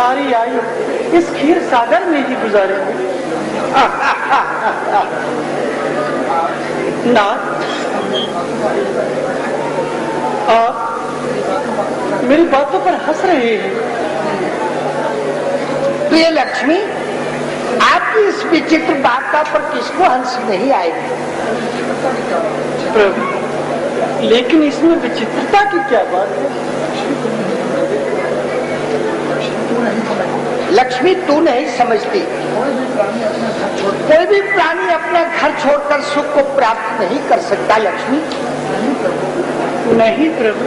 सारी आयु इस क्षीर सागर में ही गुजारेंगे। नाथ, आप मेरी बातों पर हंस रहे हैं। प्रिय लक्ष्मी, आपकी इस विचित्र बात पर किसको हंसी नहीं आएगी? प्रभु, लेकिन इसमें विचित्रता की क्या बात है? लक्ष्मी, तू नहीं समझती। कोई भी प्राणी अपना घर छोड़कर सुख को प्राप्त नहीं कर सकता। लक्ष्मी, नहीं प्रभु,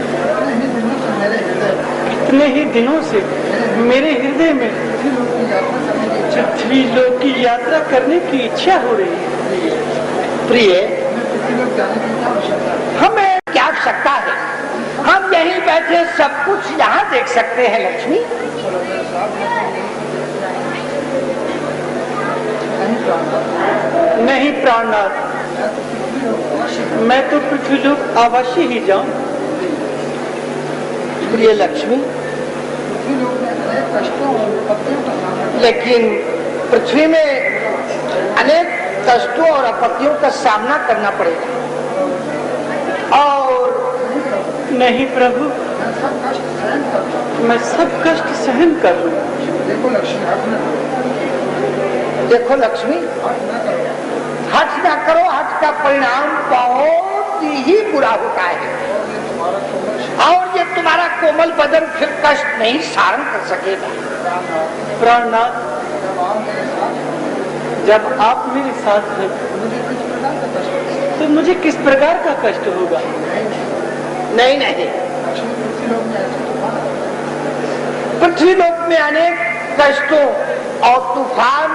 इतने ही दिनों से मेरे हृदय में पृथ्वी लोक की यात्रा करने की इच्छा हो रही है। प्रिय, हमें क्या आवश्यकता है? हम यहीं बैठे सब कुछ यहाँ देख सकते हैं। लक्ष्मी, नहीं प्राणनाथ, मैं तो पृथ्वी लोक अवश्य ही जाऊं। प्रिय लक्ष्मी, लेकिन पृथ्वी में अनेक कष्टों और आपत्तियों का सामना करना पड़ेगा। और नहीं प्रभु, मैं सब कष्ट सहन कर लूं। देखो लक्ष्मी, हठ ना करो, हठ का परिणाम बहुत ही बुरा होता है। और ये तुम्हारा कोमल बदन फिर कष्ट नहीं सहन कर सकेगा। प्राणनाथ, जब आप मेरे साथ हैं तो मुझे किस प्रकार का कष्ट होगा? नहीं नहीं, पृथ्वी लोक में अनेक कष्टों और तूफान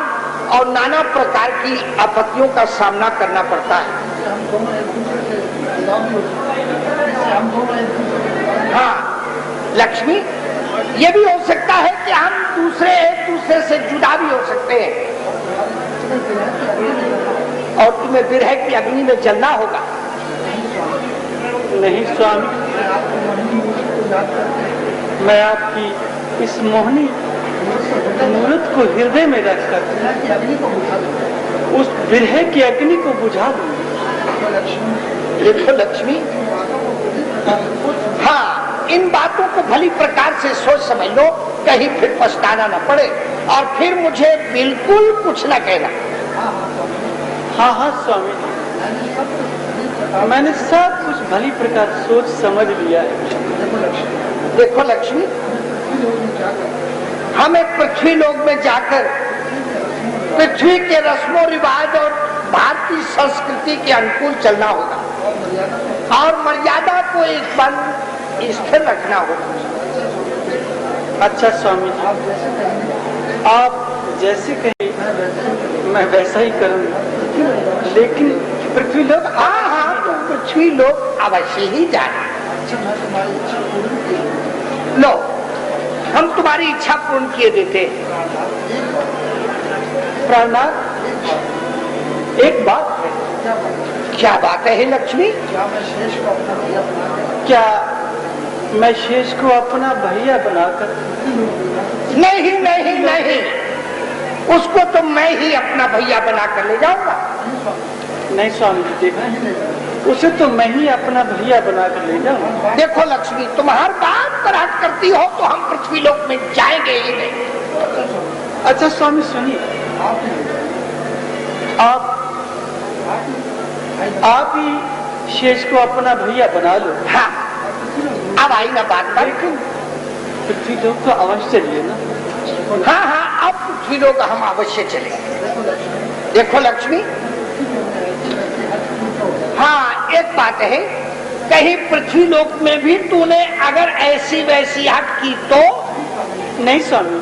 और नाना प्रकार की आपत्तियों का सामना करना पड़ता है। हाँ लक्ष्मी, ये भी हो सकता है कि हम एक दूसरे से जुदा भी हो सकते हैं और तुम्हें विरह की अग्नि में जलना होगा। नहीं स्वामी, मैं आपकी इस मोहनी मूर्त को हृदय में रखकर उस विरह की अग्नि को बुझा दूंगा। देखो लक्ष्मी, हाँ, इन बातों को भली प्रकार से सोच समझ लो, कहीं फिर पछताना न पड़े और फिर मुझे बिल्कुल कुछ न कहना। हाँ हाँ स्वामी, मैंने सब कुछ भली प्रकार सोच समझ लिया है। देखो लक्ष्मी, हमें पृथ्वी लोक में जाकर पृथ्वी के रस्मों रिवाज और भारतीय संस्कृति के अनुकूल चलना होगा और मर्यादा को एक बन स्थिर रखना होगा। अच्छा स्वामी जी, आप जैसे कहें मैं वैसा ही करूंगा, लेकिन पृथ्वी लोक, हाँ हाँ, तो पृथ्वी लोक अवश्य ही जाना। लो, हम तुम्हारी इच्छा पूर्ण किए देते। प्राणनाथ, एक बात है। क्या बात है लक्ष्मी? क्या मैं शेष को अपना भैया बनाकर? नहीं नहीं नहीं, उसको तो मैं ही अपना भैया बनाकर ले जाऊंगा। नहीं स्वामी जी, देखा, उसे तो मैं ही अपना भैया बनाकर ले जाऊंगा। देखो लक्ष्मी, तुम हर बात पर हट करती हो तो हम पृथ्वी लोक में जाएंगे ही नहीं। अच्छा स्वामी सुनिए, आप ही शेष को अपना भैया बना लो। हाँ, अब आई ना बात पर। लेकिन पृथ्वी लोक तो अवश्य चलिए ना। हाँ हाँ, अब पृथ्वी लोक हम अवश्य चलेंगे। देखो लक्ष्मी, हाँ एक बात है, कहीं पृथ्वी लोक में भी तूने अगर ऐसी वैसी हट की तो? नहीं स्वामी,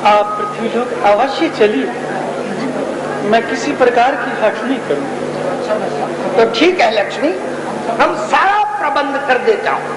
आप पृथ्वी लोक अवश्य चलिए, मैं किसी प्रकार की हट नहीं करूंगा। तो ठीक है लक्ष्मी, हम सारा प्रबंध कर देता हूँ।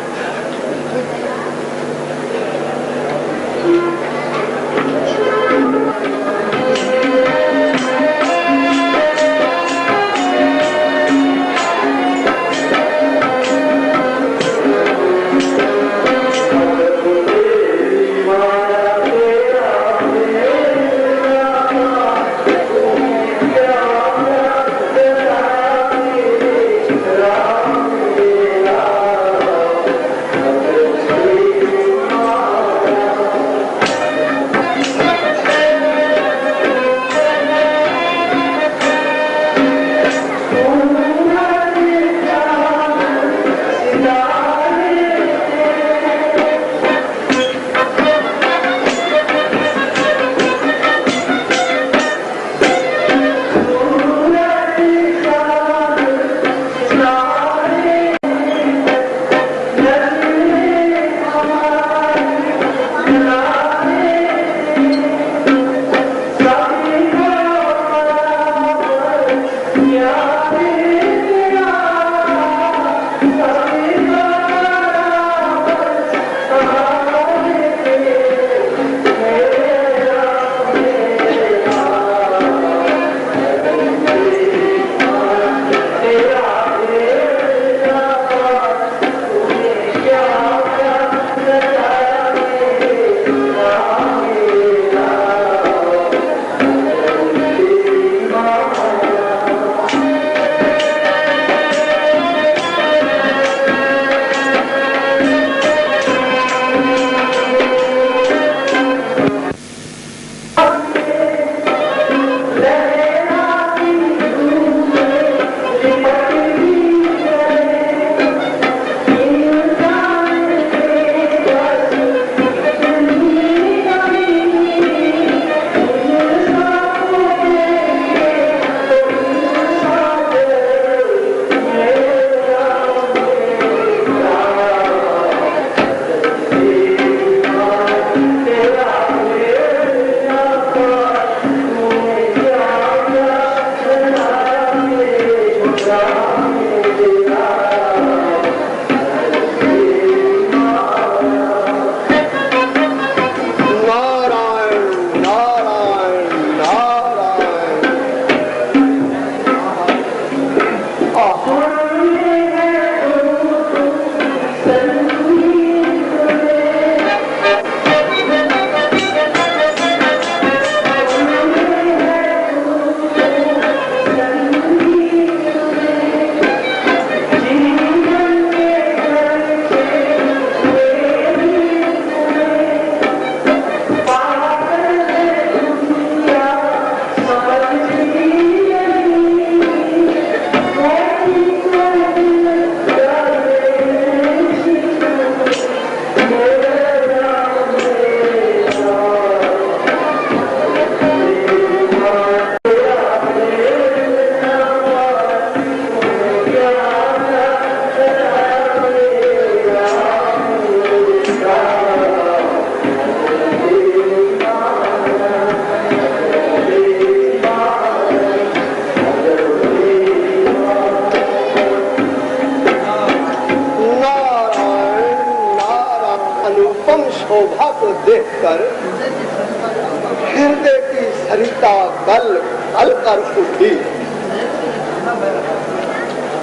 कल कल कर उठी।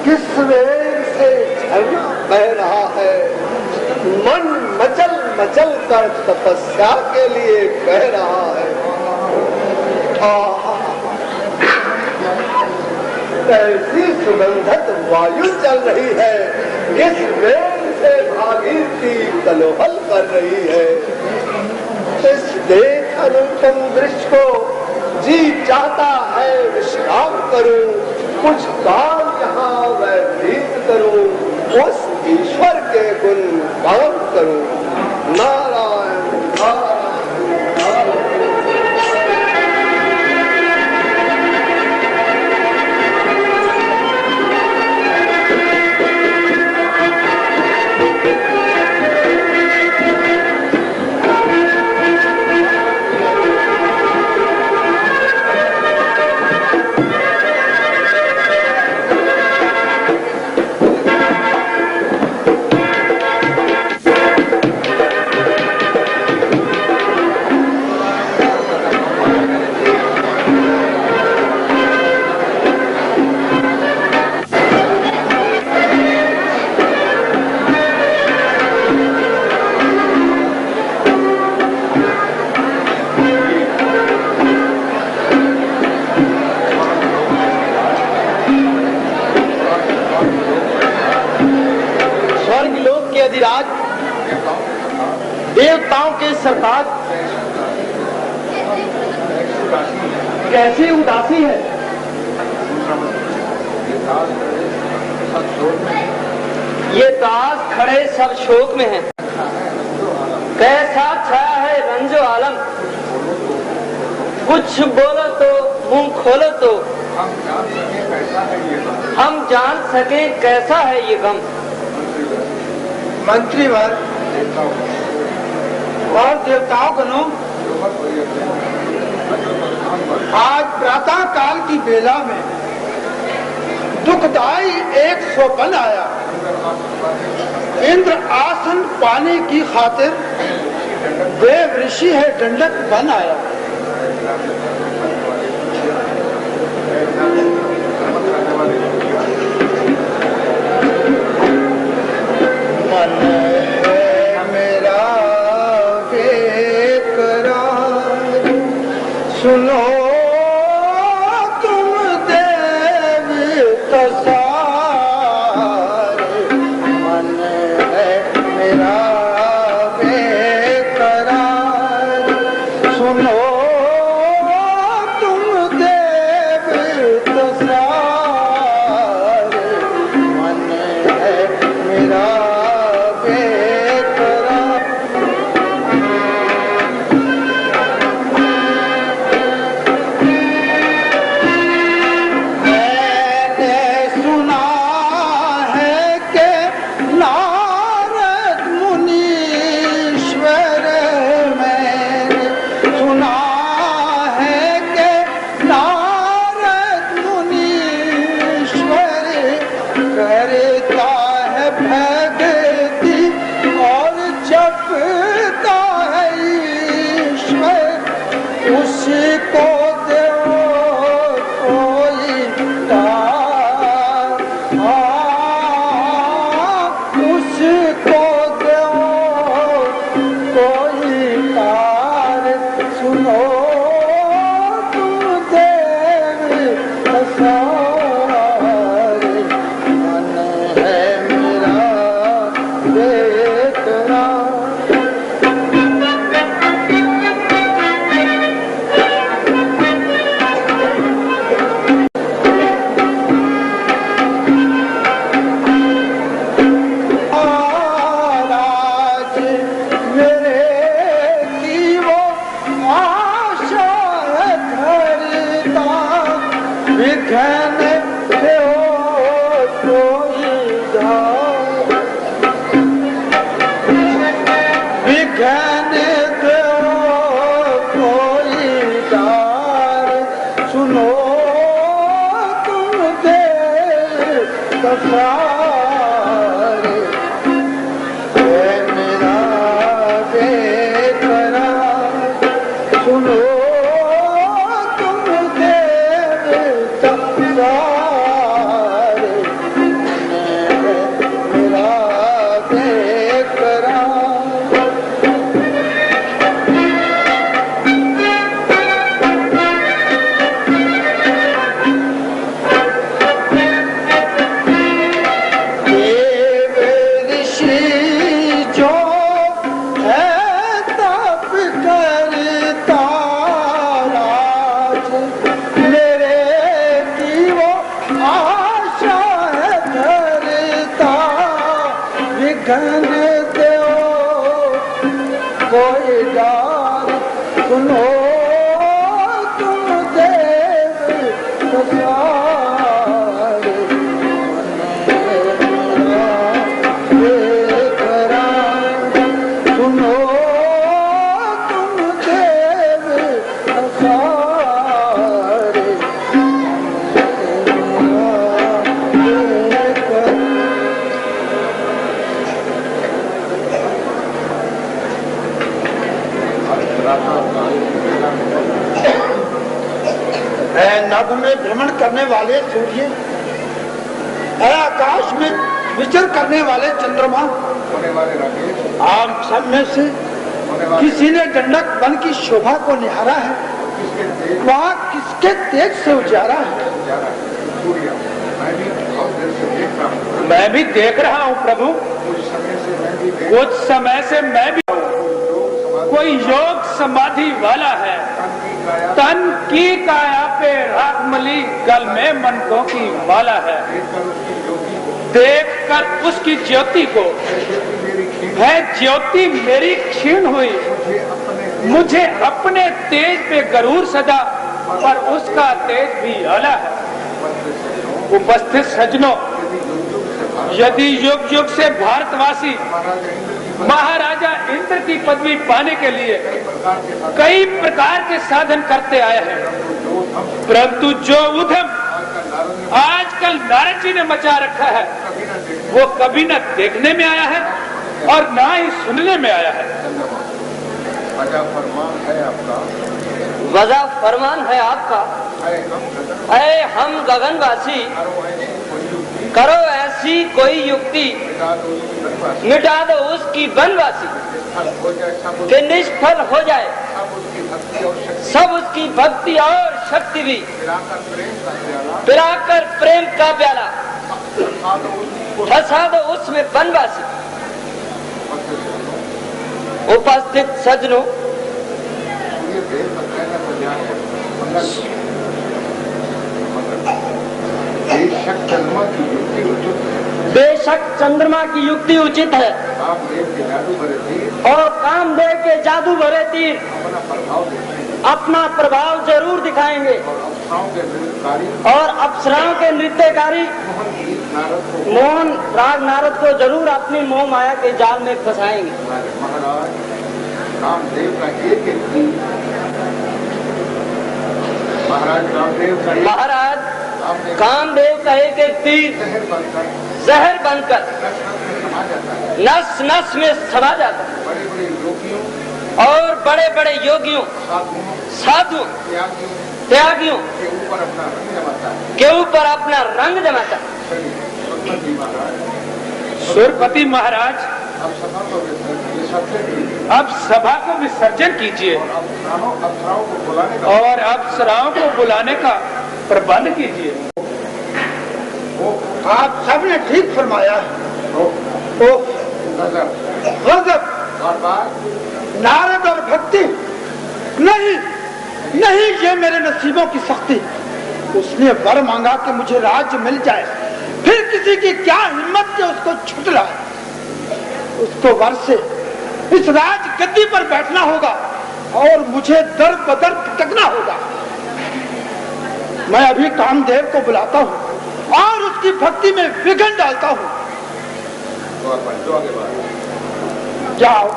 किस वेग से झरना बह रहा है, मन मचल मचल कर तपस्या के लिए कह रहा है। कैसी सुगंधित वायु चल रही है, किस वेग से भागीरथी कलोहल कर रही है। इस देख अनुपम दृश्य को जी चाहता है विश्राम करूं, कुछ काल यहाँ व्यतीत करूं, उस ईश्वर के गुण गान करूं। नारायण नारायण। देवताओं के सरताज कैसी उदासी है। ये दास खड़े सब शोक में हैं। कैसा छाया है रंजो आलम, कुछ बोलो तो मुंह खोलो तो हम जान सके कैसा है ये गम। मंत्रीवर और देवताओं गणों, आज प्रातः काल की बेला में दुखदाई एक स्वप्न आया। इंद्र आसन पाने की खातिर देव ऋषि है दंडक बन आया। सुनो तुम देव तसारे, मन है मेरा बेकरार। सुनो तुम देव तसारे, मन है मेरा सुनो तुम भ्रमण करने वाले सूर्य, ऐ आकाश में विचर करने वाले चंद्रमा, आप सब में से किसी ने दंडक वन की शोभा को निहारा है? वहाँ किसके तेज से उजारा है? मैं भी देख रहा हूँ प्रभु, कुछ समय से मैं भी कोई योग समाधि वाला है, तन की काया पे रागमली, गल में मनकों की माला है। देखकर उसकी ज्योति को है ज्योति मेरी क्षीण हुई, मुझे अपने तेज पे गरूर सजा, पर उसका तेज भी आला है। उपस्थित सज्जनों, यदि युग युग से भारतवासी महाराजा इंद्र की पदवी पाने के लिए कई प्रकार के साधन करते आए हैं, परंतु जो उद्यम आजकल नारद जी ने मचा रखा है, वो कभी न देखने में आया है और ना ही सुनने में आया है। वजह फरमान है आपका, ऐ हम गगनवासी, करो ऐसी कोई युक्ति, मिटा दो उसकी बनवासी, कि निष्फल हो जाए सब उसकी भक्ति और शक्ति भी, पिलाकर प्रेम का प्याला, फंसा दो उसमें बनवासी। उपस्थित सज्जनों, बेशक चंद्रमा की युक्ति उचित है और कामदेव के जादू भरे तीर अपना प्रभाव जरूर दिखाएंगे और अप्सराओं के नृत्यकारी मोहन राग नारद को जरूर अपनी मोह माया के जाल में फंसाएंगे। महाराज कामदेव का एक एक तीर जहर बनकर नस नस में समा जाता है और बड़े बड़े योगियों, साधुओं, त्यागियों के ऊपर अपना रंग जमाता है। सुरपति महाराज, अब सभा को विसर्जन कीजिए और अप्सराओं को बुलाने का प्रबंध कीजिए। आप सबने ठीक फरमाया है। गजब, नारद और भक्ति नहीं, नहीं, ये मेरे नसीबों की सख्ती। उसने वर मांगा कि मुझे राज्य मिल जाए, फिर किसी की क्या हिम्मत के उसको छुटलाए। उसको वर से इस राज गद्दी पर बैठना होगा और मुझे दर बदर भटकना होगा। मैं अभी कामदेव को बुलाता हूँ और उसकी भक्ति में विघ्न डालता हूँ। जाओ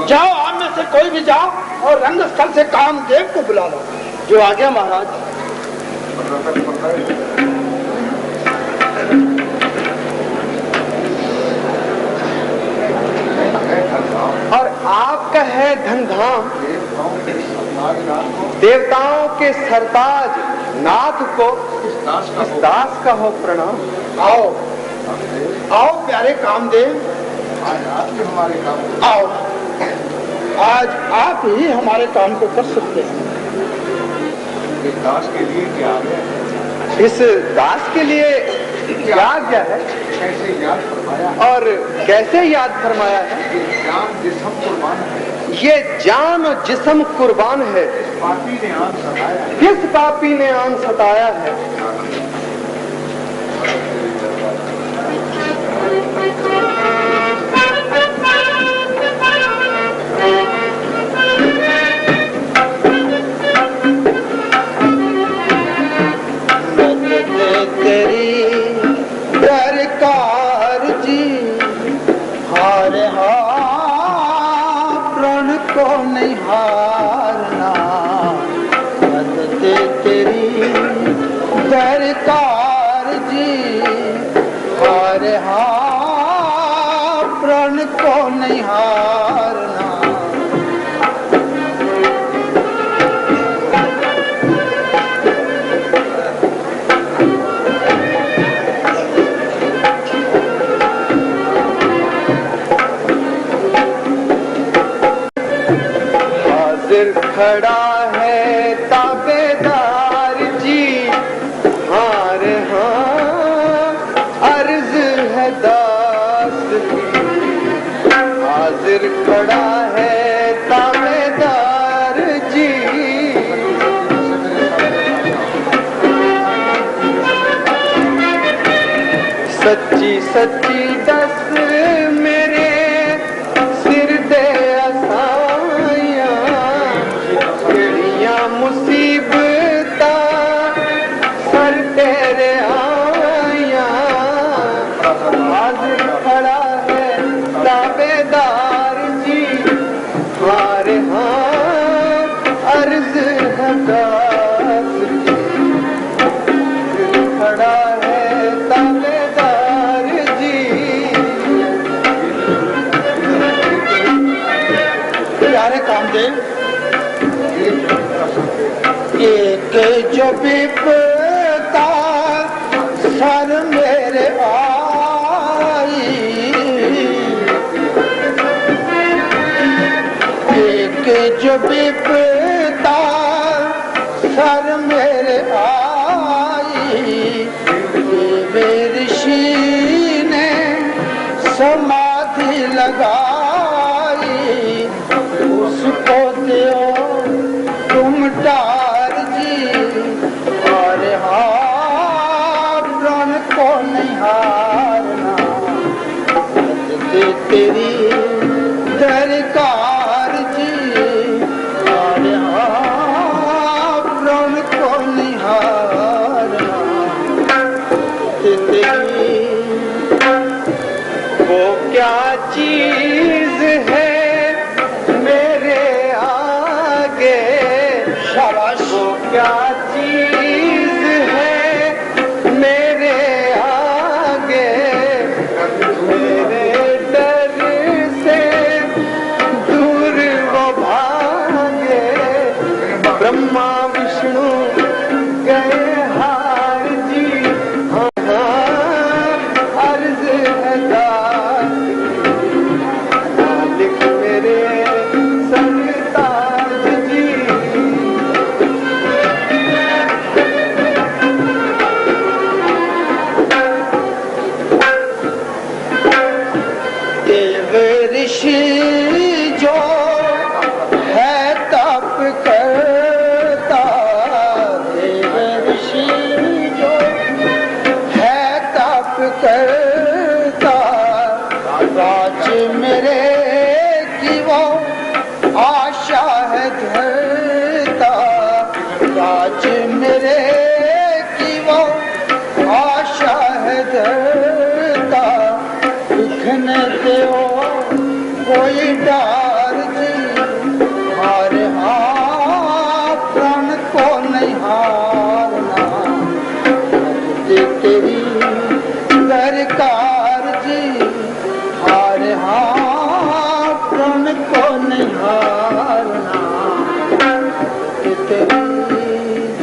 जाओ, आप में से कोई भी जाओ और रंग स्थल से कामदेव को बुला लो। जो आ गया महाराज। और आपका है धनधाम, देवताओं के सरताज नाथ को इस दास का हो प्रणाम। आओ आओ प्यारे कामदेव, आओ, आज आप ही हमारे काम को कर सकते हैं। इस दास के लिए क्या है? इस दास के लिए क्या आज्ञा है? कैसे याद फरमाया और कैसे याद फरमाया है? ये जान जिस्म कुर्बान है, ये जान और जिस्म कुर्बान है। किस पापी ने आन सताया है? किस पापी ने आन सताया है? खड़ा है ताबेदार जी, हाँ रे हाँ अर्ज है दास की। हाजिर खड़ा है ताबेदार जी, सच्ची सच्ची दस मेरे सिर दे असाइयां, केड़ियां मुसीबतां सर तेरे आइयां। हाजिर खड़ा है ताबेदार जी, हारे हाँ अर्ज है दास की। खड़ा है ताबेदार जी, प्यारे कामदेव, एक जो विपदा सर मेरे आई, एक जो विपदा सर मेरे आई, ये ऋषि ने समाधि लगाई, उसको दो तुम डार जी, और हाँ प्रण को नहीं हारना, तेरी दरकार जी, और हाँ प्रण को नहीं हारना, तेरी वो क्या चीज है मेरे आगे, शाबाश। वो क्या चीज है मेरे आगे, मेरे डर से दूर वो भागे। ब्रह्मा विष्णु गए हार जी, हाँ हाँ अर्ज है दास की। मालिक मेरे सरताज जी, देव ऋषि जो है तप करता, देव ऋषि जो है तप करता, राज मेरे की वो आशा है धरता, राज मेरे की वो आशा है धरता, लिखने दो कोई डार जी, हारे हाँ प्रण को नहीं हारना, तेरी दरकार जी, हारे हाँ प्रण को नहीं हारना, तेरी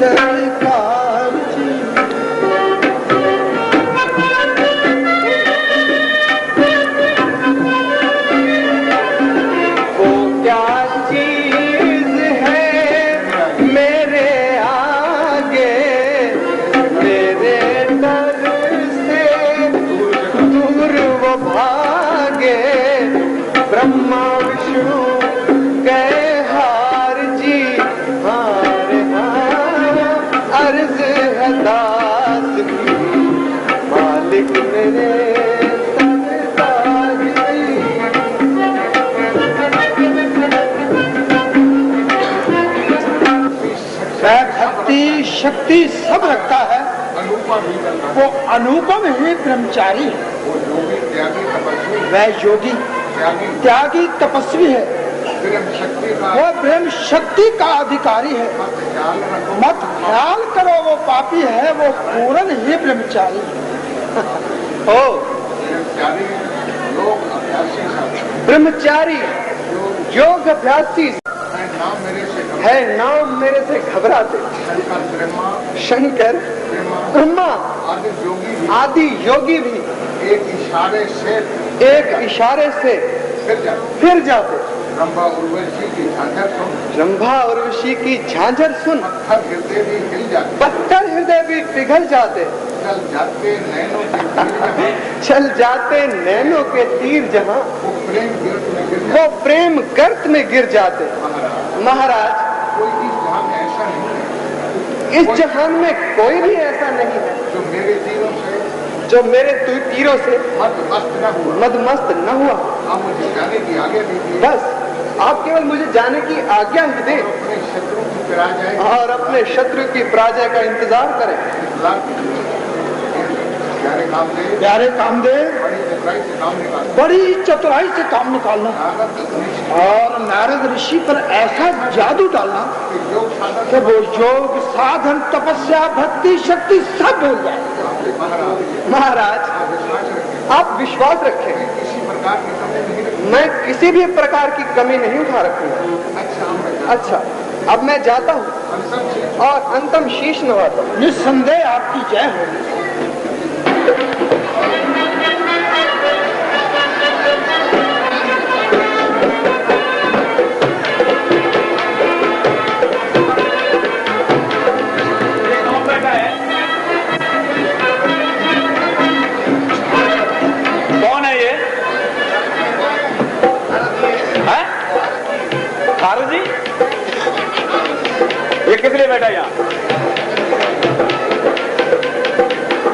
दरकार जी। वो क्या चीज है मेरे आगे, मेरे डर से दूर वो भागे। ब्रह्मा विष्णु गए हार जी, हार हार अर्ज है दास की। मालिक मेरे सरताज जी, भक्ति शक्ति सब रखता है, वो अनुपम ही ब्रह्मचारी है, वह योगी त्यागी तपस्वी है, वो ब्रह्म शक्ति का अधिकारी है। मत ख्याल करो वो पापी है, वो पूर्ण ही ब्रह्मचारी है। ओ ब्रह्मचारी योग अभ्यासी है, नाम मेरे से घबराते। शंकर ब्रह्मा आदि योगी भी एक इशारे से फिर जाते। रंभा उर्वशी की झांझर सुन, रंभा उर्वशी की झांझर सुन, पत्थर हृदय भी हिल जाते, पत्थर हृदय भी पिघल जाते, चल जाते नैनों के तीर जहां, चल जाते नैनों के तीर जहां, वो प्रेम गर्त में गिर जाते। वो प्रेम गर्त में गिर जाते। महाराज, महाराज, कोई इस जहां में ऐसा नहीं है, इस जहान में कोई भी ऐसा नहीं है जो मेरे तीरों से जो मेरे तीरों से मदमस्त न हुआ। मदमस्त न हुआ। आप मुझे जाने की आज्ञा दीजिए, बस आप केवल मुझे जाने की आज्ञा ही दें अपने शत्रु की पराजय और अपने शत्रु की पराजय का इंतजार करें। प्यारे कामदेव, प्यारे कामदेव, बड़ी चतुराई से काम निकालना, बड़ी चतुराई से काम निकालना नारद ऋषि और नारद ऋषि पर ऐसा जादू डालना के योग साधन कि वो योग साधन तपस्या भक्ति शक्ति सब भूल जाए। महाराज, महाराज, आप विश्वास रखें, आप विश्वास रखें, किसी प्रकार की कमी नहीं रखें। मैं किसी भी प्रकार की कमी नहीं उठा रखूंगा। अच्छा, हम जाते हैं। अच्छा, अब मैं जाता हूँ हम सब से और अंतम शीश नवाता हूँ। निस्संदेह आपकी जय हो। कौन है ये? है? खारू जी, ये किस लिए बैठा यहाँ?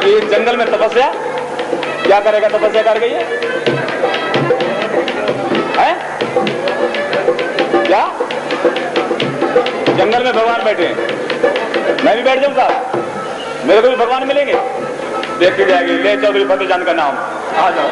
ये जंगल में तपस्या क्या करेगा? तपस्या कर गई है? क्या जंगल में भगवान बैठे हैं? मैं भी बैठ जाऊँ साहब? मेरे को भी भगवान मिलेंगे? देखी जाएगी। ले चौधरी फतेहचंद का नाम, आ जाओ।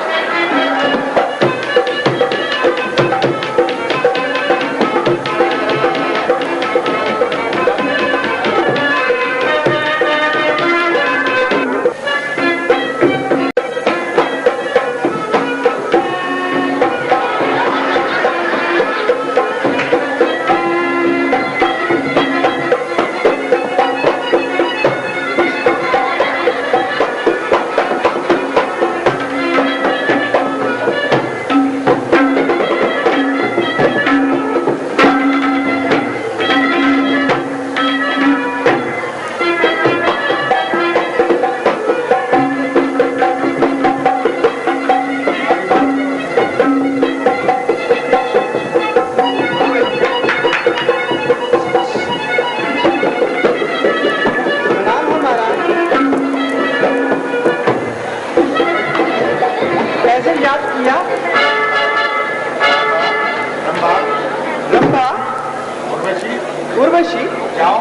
उर्वशी, जाओ,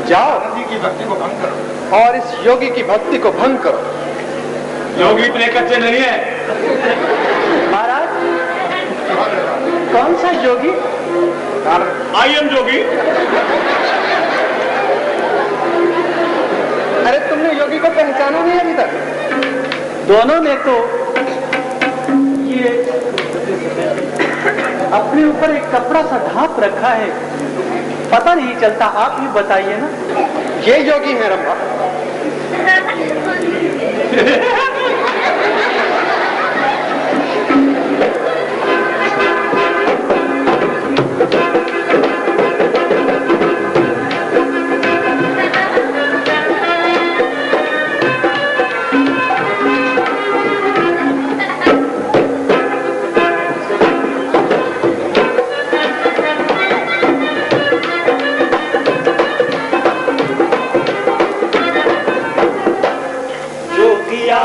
जाओ नदी की भक्ति को भंग करो और इस योगी की भक्ति को भंग करो। योगी इतने कच्चे नहीं है महाराज, कौन सा योगी? आई एम योगी। अरे तुमने योगी को पहचाना नहीं अभी तक? दोनों ने तो ये अपने ऊपर एक कपड़ा सा ढांप रखा है, पता नहीं चलता। आप ही बताइए ना। ये योगी है रंभा। किया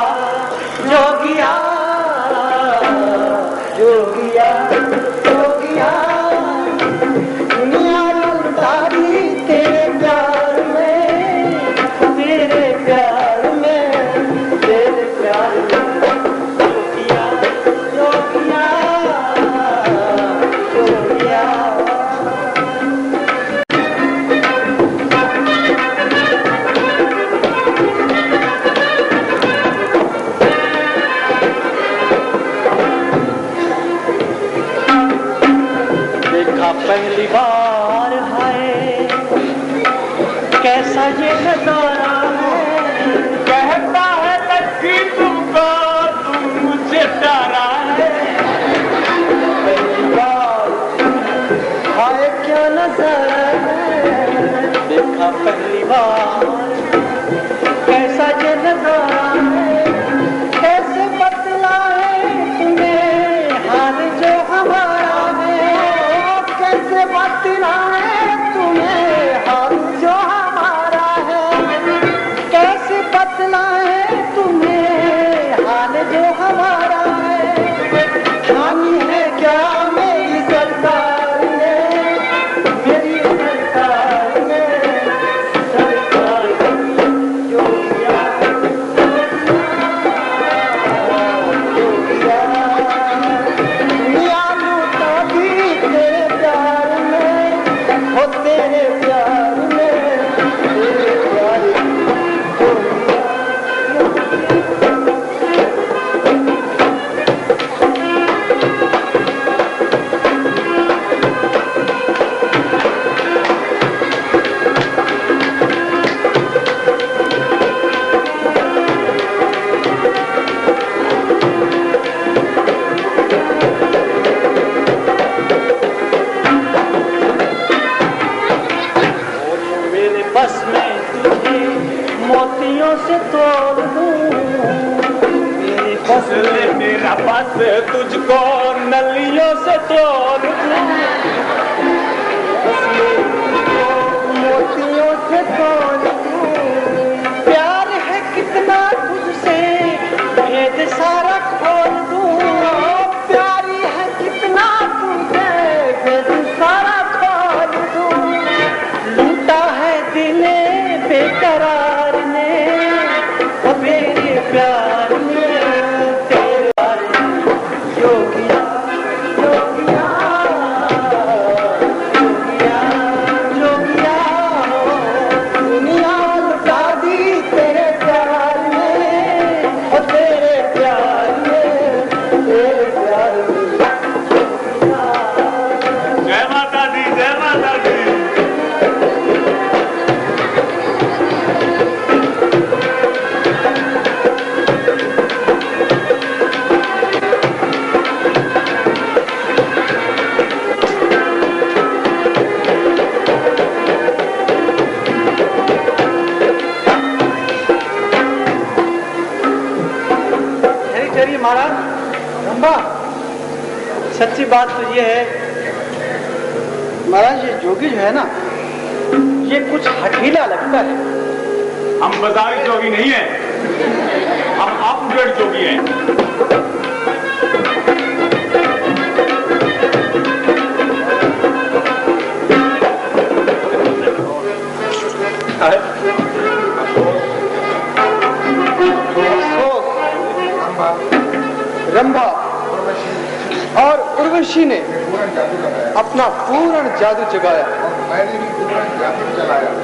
तोल दूं, मेरी फसल मेरा बस तुझको नलियों से तोल दूं, मोतियों से तोल दूं, प्यार है कितना तुझसे भेद सारा खोल दूं, प्यारी है कितना तुझसे भेद सारा खोल दूं, लूटा है दिले बेकरार ने मेरे प्यार में तेरे प्यार योगिया योगिया योगिया योगिया दुनिया लुटा दी तेरे प्यार में और तेरे प्यार में तेरे प्यार में। जय माता दी, जय माता दी। चलिए महाराज रंभा, सच्ची बात तो ये है महाराज, ये जोगी जो है ना, ये कुछ हठीला लगता है। हम बाजारी जोगी नहीं है, हम अपग्रेड जोगी हैं। रंभा और उर्वशी ने अपना पूर्ण जादू जगाया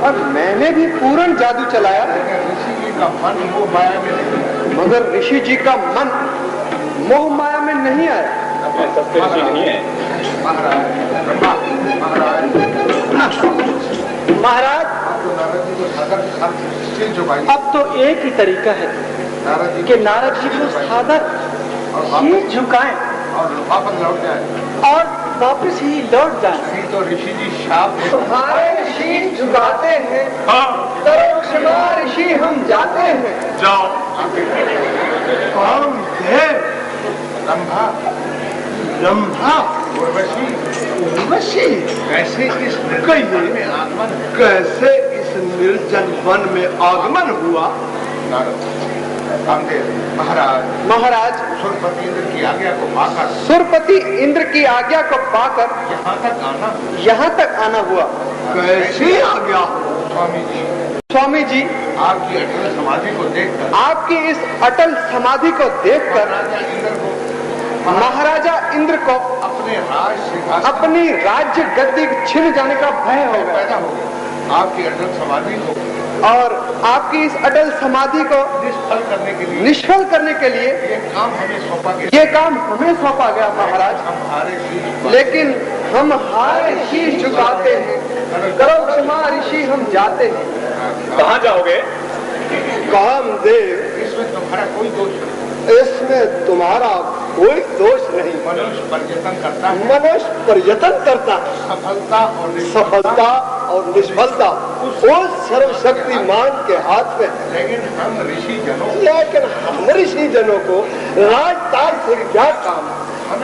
और मैंने भी पूर्ण जादू चलाया, मगर ऋषि जी का मन मोह माया में नहीं आया। महाराज अब तो एक ही तरीका है कि नारद जी को सादर शीश झुकाएं और वापस ही लौट जाएं। नहीं तो ऋषि जी शाप तुम्हारे शीश झुकाते हैं, करो क्षमा ऋषि हम जाते हैं। जाओ। कौन है? रंभा, रंभा, उर्वशी, उर्वशी कैसे इस निर्जन में आगमन, कैसे इस निर्जन वन में आगमन हुआ? महाराज सुरपति इंद्र की आज्ञा को पाकर, सुरपति इंद्र की आज्ञा को पाकर यहाँ तक आना हुआ। कैसी आज्ञा? स्वामी जी, स्वामी जी आपकी अटल समाधि को देखकर, आपकी इस अटल समाधि को देखकर महाराजा इंद्र को अपनी राज्य गद्दी छिन जाने का भय हो गया, पैदा हो गया। आपकी अटल समाधि को और आपकी इस अटल समाधि को निष्फल करने के लिए ये काम हमें सौंपा गया महाराज। लेकिन हम हारे शीश झुकाते हैं, करो क्षमा ऋषि हम जाते हैं। कहाँ जाओगे? कामदेव, इसमें तुम्हारा कोई दोष नहीं। इसमें तुम्हारा कोई दोष नहीं। मनुष्य प्रयत्न करता है, मनुष्य प्रयत्न करता, सफलता और निष्फलता उस सर्वशक्तिमान के हाथ में। लेकिन हम ऋषि जनों को राजताज से क्या काम?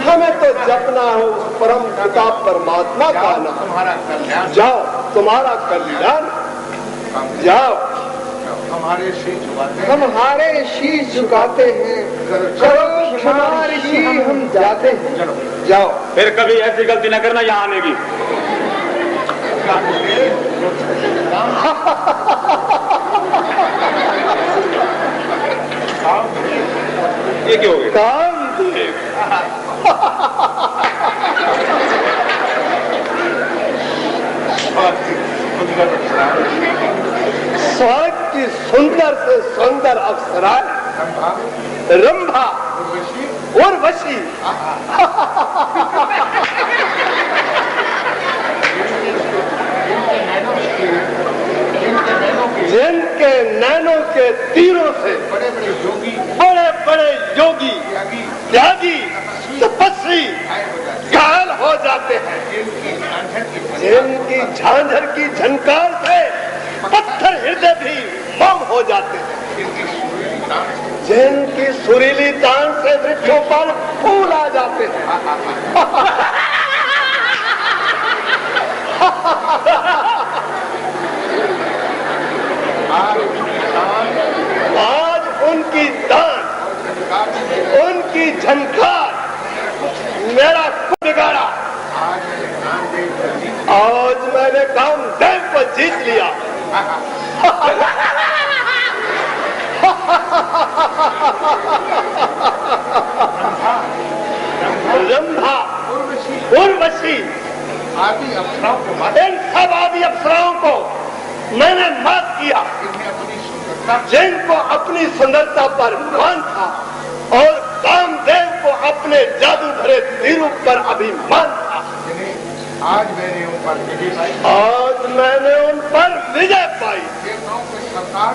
हमें तो जपना है उस परम पिता परमात्मा का नाम। तुम्हारा कल्याण, जाओ, तुम्हारा कल्याण, जाओ। हमारे शीश झुकाते हैं, हमारे शीश झुकाते हैं, करो क्षमा ऋषि हम जाते हैं। जाओ। फिर कभी ऐसी गलती न करना यहाँ आने की। ये क्यों हो गया? कामदेव, स्वर्ग की सुंदर से सुंदर अप्सरा रंभा, उर्वशी, जिनके नैनों के तीरों से बड़े बड़े योगी, त्यागी, तपस्वी घायल हो जाते हैं, जिनकी झांझर की झनकार से पत्थर हृदय भी मम हो जाते हैं, जिनकी सुरीली तान से वृक्षों पर फूल आ जाते हैं। आज उनकी तान, उनकी झंकार मेरा बिगाड़ा। आज मैंने कामदेव को जीत लिया। रंभा, उर्वशी आदि अप्सराओं को इन सब आदि अप्सराओं को मैंने मात किया, जिनको अपनी सुंदरता पर मान था और कामदेव को अपने जादू भरे तीरूप पर अभिमान था। आज मैंने उन पर विजय पाई। आज मैंने उन पर विजय पाई। देवताओं के सरकार,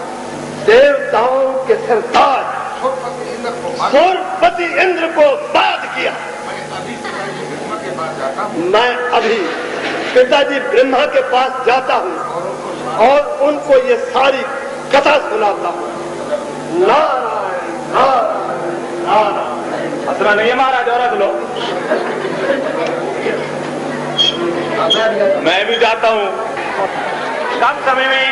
देवताओं के सरताज सुरपति इंद्र को सूरपति इंद्र को बाध किया। मैं अभी पिताजी ब्रह्मा के पास जाता हूँ मैं अभी पिताजी ब्रह्मा के पास जाता हूँ और उनको ये सारी कथा सुनाता हूँ। नारायण नारायण नारायण। हंसना नहीं है महाराज, और हंस लो। मैं भी जाता हूँ। कम समय में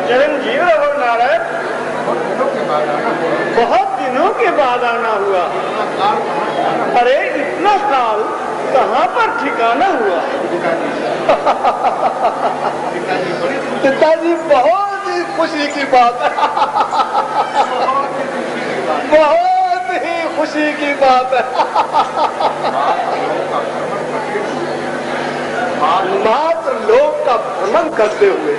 चिरंजीव रहो नारायण। बहुत दिनों के बाद आना हुआ। अरे इतना काल कहाँ पर ठिकाना हुआ? पिताजी बहुत ही खुशी की बात है। बहुत ही खुशी की बात है। मात्र लोक का भ्रमण करते हुए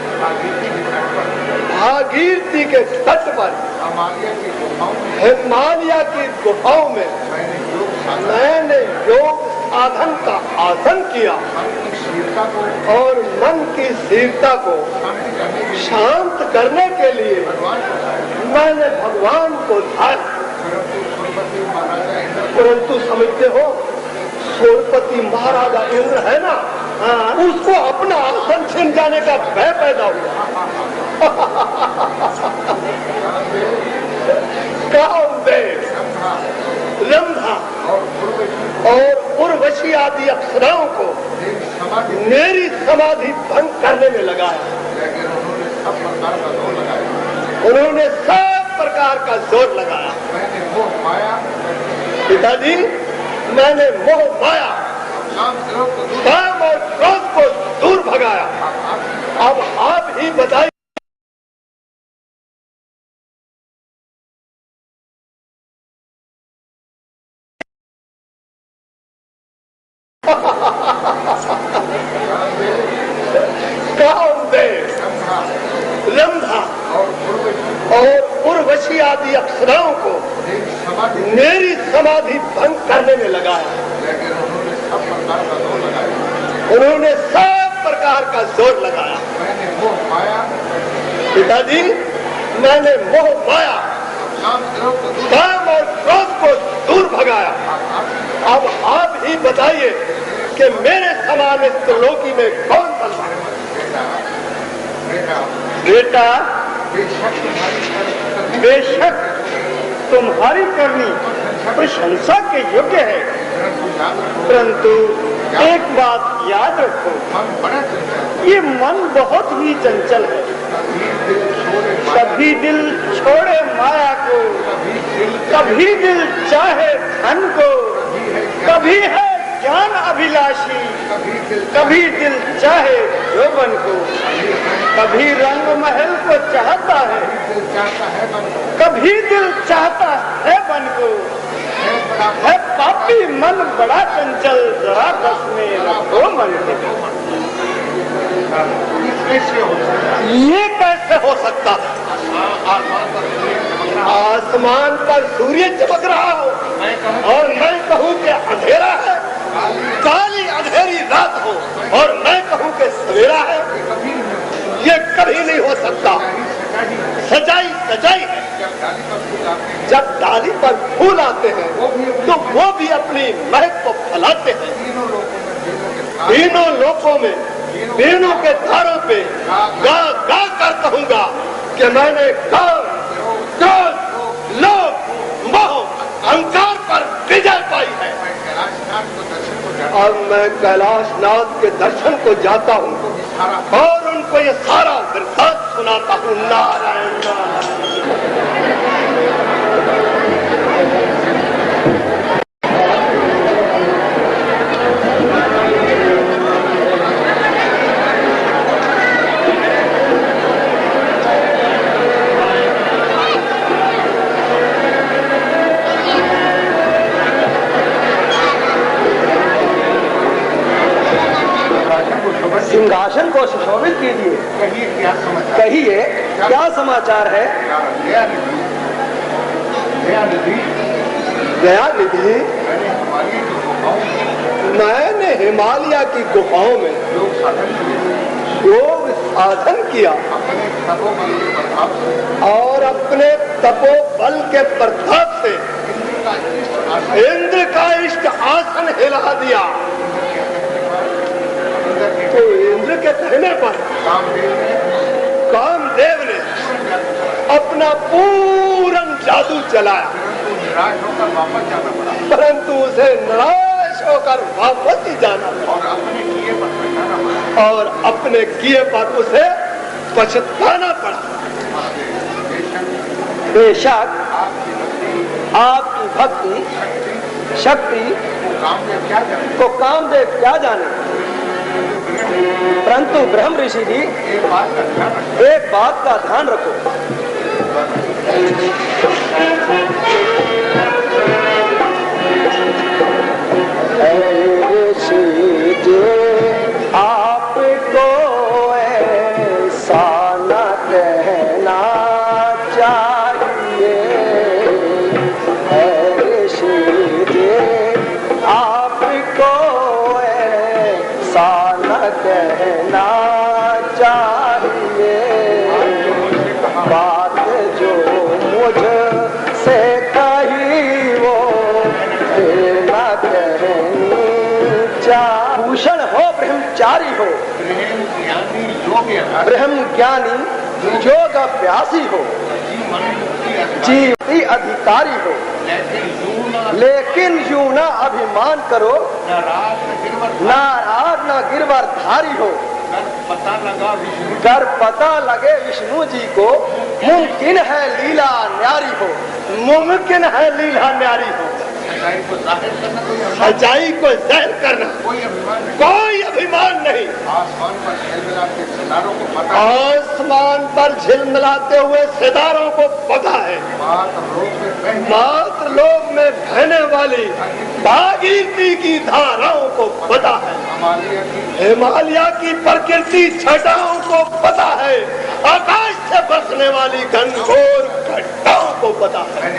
भागीरथी के तट पर हिमालय की गुफाओं में मैंने योग साधन का आसन किया और मन की स्थिरता को शांत करने के लिए मैंने भगवान को ध्यान। परंतु समझते हो, सूरपति महाराजा इंद्र है ना, उसको अपना आसन छीन जाने का भय पैदा हुआ। कामदेव, रंभा और उर्वशी आदि अप्सराओं को मेरी समाधि भंग करने में लगाया। उन्होंने सब प्रकार का जोर लगाया। पिताजी, मैंने मोह माया, काम और क्रोध को दूर भगाया। अब आप ही बताइए। कामदेव, रंभा और उर्वशी आदि अप्सराओं को मेरी समाधि भंग करने में लगाया। उन्होंने सब प्रकार का जोर लगाया। पिताजी, मैंने मोह माया, काम और क्रोध को दूर भगाया। अब आप ही बताइए कि मेरे समान इस त्रिलोकी में कौन बलवान है? बेटा, बेशक तुम्हारी करनी प्रशंसा के योग्य है, परंतु एक बात याद रखो, ये मन बहुत ही चंचल है। कभी दिल छोड़े माया को, कभी दिल चाहे धन को, कभी है ज्ञान अभिलाषी, कभी दिल चाहे यौवन को, कभी रंग महल को चाहता है, कभी दिल चाहता है बन को। है पापी मन बड़ा चंचल, जरा बस में रखो मन को। ये कैसे हो सकता? आसमान पर सूर्य चमक रहा हो और मैं कहूँ कि अंधेरा है, काली अंधेरी रात हो और मैं कहूँ कि सवेरा है, ये कभी नहीं हो सकता। सच्चाई सच्चाई है। जब डाली पर फूल आते हैं तो वो भी अपनी महक को फैलाते हैं। तीनों लोकों में तीनों के द्वारों पे गा गा कर कहूंगा कि मैंने क्रोध मैं कैलाशनाथ के दर्शन को जाता हूँ और उनको ये सारा वृत्तांत सुनाता हूँ। नारायण नारायण। सिंहासन को सुशोभित कीजिए। कहिए क्या समाचार है? दया निधि, मैंने हिमालय की गुफाओं में योग साधन किया और अपने तपोबल के प्रताप से इंद्र का इष्ट आसन हिला दिया। तो इंद्र के कहने पर कामदेव ने अपना पूर्ण जादू चलाया, परंतु उसे निराश होकर वापस ही जाना पड़ा और अपने किए पर उसे पछताना पड़ा। बेशक आपकी भक्ति शक्ति को कामदेव क्या जाने, परंतु ब्रह्म ऋषि जी एक बात का ध्यान रखो। ऋषि जी आपको ऐसा न कहना चाहिए। ऋषि जी आपको ऐसा कहना चाहिए। बात जो मुझसे कही वो फिर न कहनी चाहिए। भूषण हो ब्रह्मचारी हो, ब्रह्म ज्ञानी योग अभ्यासी हो, जीवती अधिकारी हो, लेकिन यूं न अभिमान करो, नाराज न गिरवरधारी हो। कर पता लगे विष्णु जी को मुमकिन है लीला न्यारी हो, मुमकिन है लीला न्यारी हो। सच्चाई को जाहिर करना कोई अभिमान नहीं। आसमान पर झिलमिलाते हुए सितारों को पता है, मात्र लोक में बहने वाली भागीरथी की धाराओं को पता है, हिमालय की प्रकृति छटाओं को पता है, आकाश से बरसने वाली घनघोर घटनाओं को पता है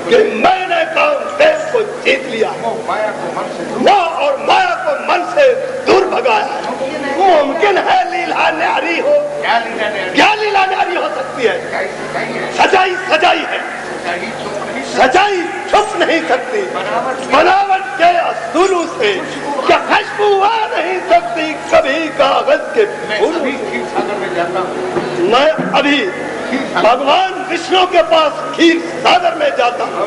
कि मैंने कामदेव को जीत लिया, मोह और माया को मन से दूर भगाया। मुमकिन है लीला न्यारी हो, क्या लीला न्यारी हो सकती है? सजाई सजाई है, सजाई छुप नहीं सकती। बनावट के असूलों से क्या खुशबू आ नहीं सकती कभी कागज के फूल। मैं अभी भगवान विष्णु के पास खीर सागर में जाता हूँ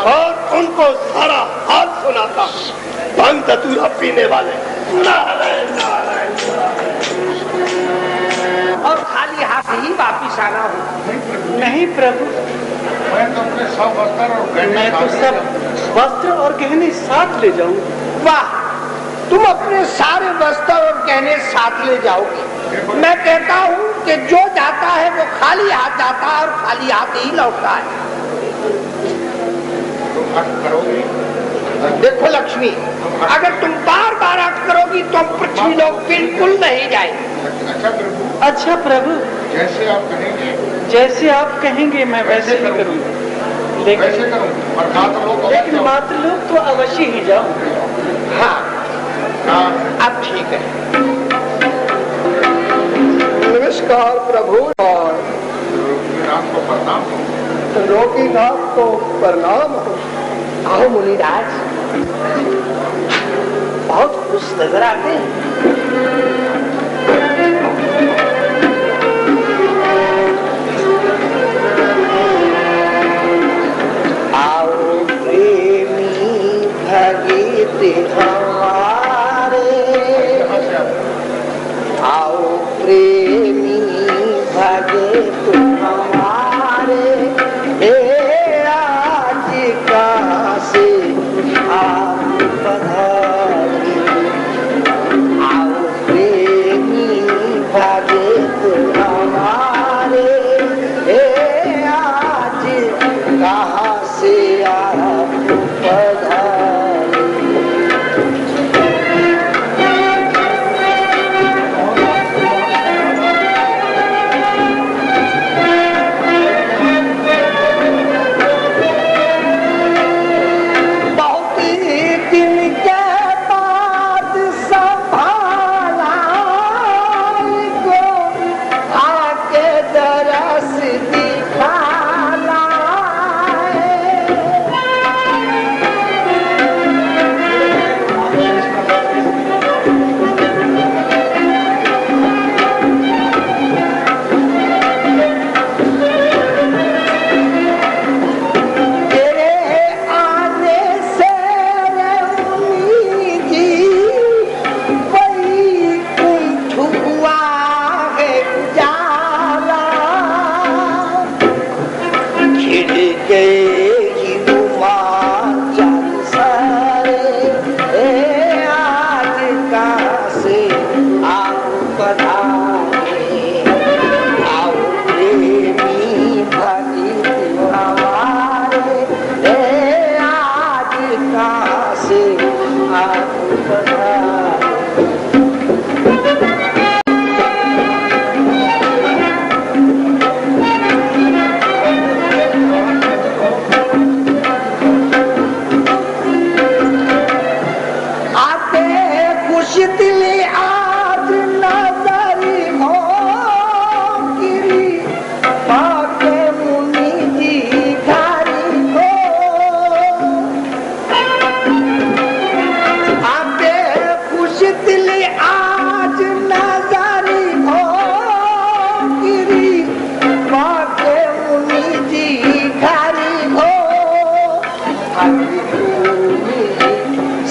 और उनको सारा हाल सुनाता हूँ। भंग धतूरा पीने वाले नारायण नारायण। और खाली हाथ ही वापिस आना हो। नहीं प्रभु, मैं तो अपने सब वस्त्र और मैं तो सब वस्त्र और गहने साथ ले जाऊँ। वाह, तुम अपने सारे वस्त्र और गहने साथ ले जाओगे। मैं कहता हूँ कि जो जाता है वो खाली हाथ जाता है और खाली हाथ ही लौटता है। देखो लक्ष्मी, अगर तुम बार बार हट करोगी तो पृथ्वी लोग बिल्कुल नहीं जाएंगे। अच्छा प्रभु, जैसे आप कहेंगे, जैसे आप कहेंगे मैं वैसे ही करूँगा। लेकिन मात्र लोग तो अवश्य ही जाओ। हाँ, अब ठीक है। नमस्कार प्रभु। रोकीनाथ को प्रणाम हो। आओ मुनिराज, बहुत खुश नजर आते हैं। आओ प्रेमी भगीत हमारे, छिड़केगी रुमाल सारे, आज कहाँ से आप पधारे, आओ प्रेमी भगी हमारे, आज कहाँ से आप पधारे।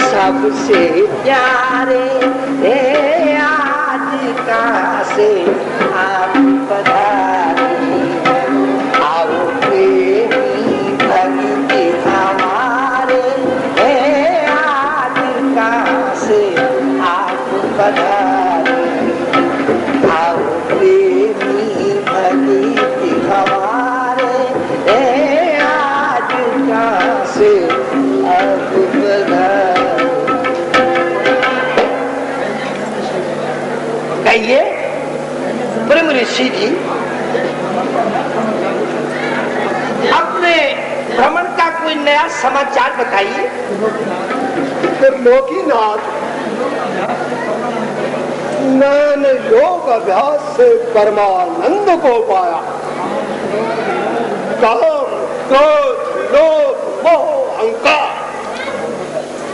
सबसे प्यारे आज कहाँ से आप पधारे, आओ प्रेमी भक्ति हमारे, आज कहाँ से आप पधारे, आओ प्रेमी भक्ति हमारे, आज कहाँ से आप पधारे। कहिए ब्रह्म ऋषि जी, अपने भ्रमण का कोई नया समाचार बताइए। लोकीनाथ, मैंने योग अभ्यास से परमानंद को पाया, काम क्रोध लोभ मोह अहंकार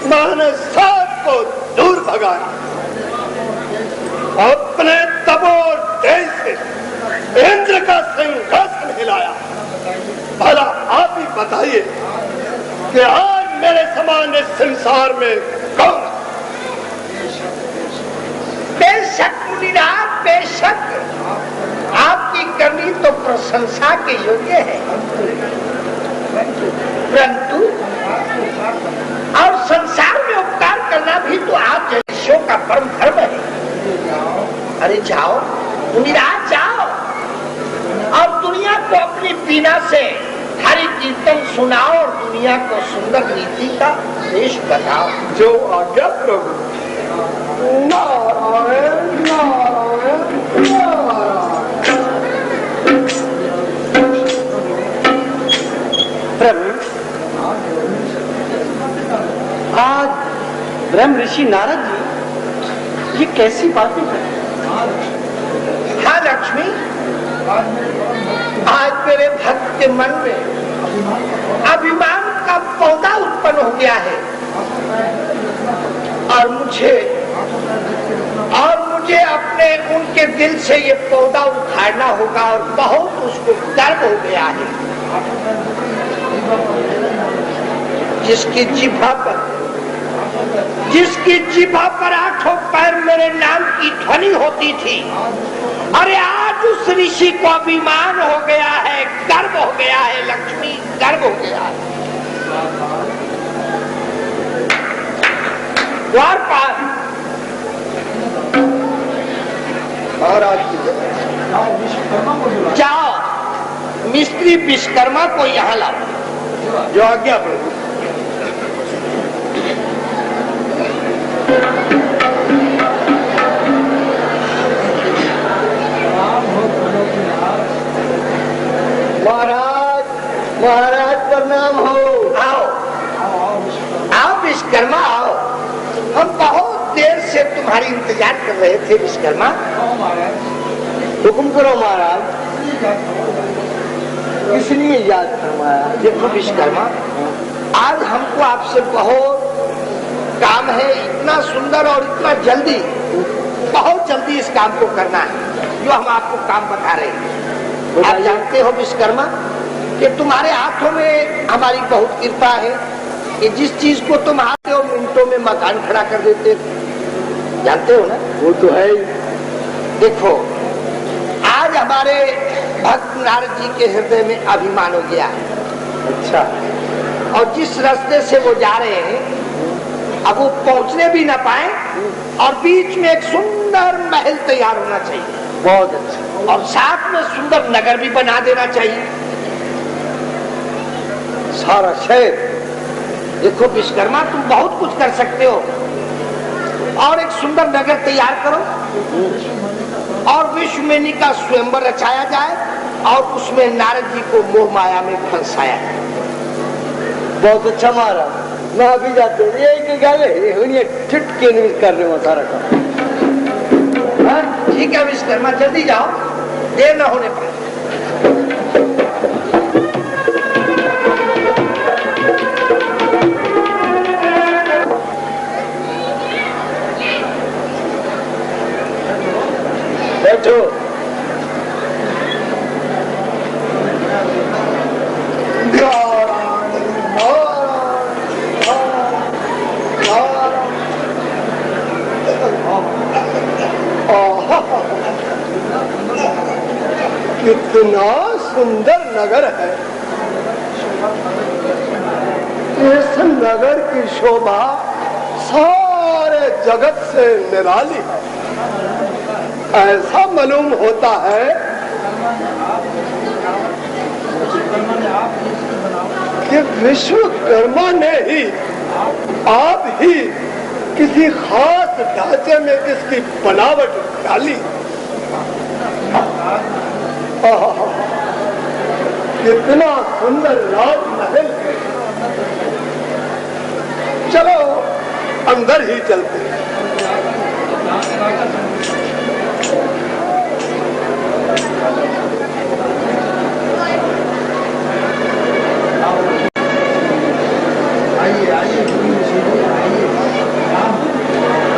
मैंने सबको दूर भगाया, अपने तपोर तेज से इंद्र का सिंहासन हिलाया। भला आप ही बताइए कि आज मेरे समान इस संसार में कौन? बेशक मुनिराज, बेशक आपकी करनी तो प्रशंसा के योग्य है, परंतु और संसार में उपकार करना भी तो आप जैसों का परम धर्म है। अरे जाओ मुनिराज, जाओ और दुनिया को अपनी बीना से हरि कीर्तन सुनाओ और दुनिया को सुंदर नीति का देश बताओ। जो आज्ञा प्रभु। नारायण नारायण प्रभु, आज ब्रह्म ऋषि नारद जी ये कैसी बातें हैं? हाँ लक्ष्मी, आज मेरे भक्त के मन में अभिमान का पौधा उत्पन्न हो गया है और मुझे अपने उनके दिल से ये पौधा उखाड़ना होगा और बहुत उसको गर्व हो गया है। जिसकी जिभा पर आठों पैर मेरे नाम की ध्वनि होती थी, अरे आज उस ऋषि को अभिमान हो गया है, गर्व हो गया है लक्ष्मी, गर्व हो गया है। द्वारपाल महाराज, जाओ मिस्त्री विश्वकर्मा को यहाँ लाओ। जो आज्ञा प्रभु। महाराज, महाराज प्रणाम हो। आओ आओ विश्वकर्मा आओ, हम बहुत देर से तुम्हारी इंतजार कर रहे थे विश्वकर्मा। हुक्म करो महाराज, इसलिए याद फरमाया। देखो विश्वकर्मा, आज हमको आपसे बहुत काम है, इतना सुंदर और इतना जल्दी, बहुत जल्दी इस काम को करना है जो हम आपको काम बता रहे हैं। आप जानते हो विश्वकर्मा कि तुम्हारे हाथों में हमारी बहुत कृपा है कि जिस चीज को तुम आते हो मिनटों में मकान खड़ा कर देते, जानते हो ना? वो तो है। देखो आज हमारे भक्त नारद जी के हृदय में अभिमान हो गया है अच्छा। और जिस रास्ते से वो जा रहे हैं अब वो पहुंचने भी ना पाए और बीच में एक सुंदर महल तैयार होना चाहिए। बहुत अच्छा। और साथ में सुंदर नगर भी बना देना चाहिए। सारा शहर। देखो विश्वकर्मा तुम बहुत कुछ कर सकते हो। और एक सुंदर नगर तैयार करो और विश्वमेनी का स्वयंवर रचाया जाए और उसमें नारद जी को मोह माया में फंसाया जाए। बहुत अच्छा महाराज। मैं अभी जाते एक गल ठिटके नहीं कर रहे हो सारा काम। ठीक है विश्वकर्मा जल्दी जाओ, देर न होने पाए। बैठो। कितना सुंदर नगर है। इस नगर की शोभा सारे जगत से निराली है। ऐसा मालूम होता है कि विश्वकर्मा ने ही आप ही किसी खास ढांचे में इसकी बनावट डाली। कितना सुंदर राजमहल है। चलो अंदर ही चलते हैं।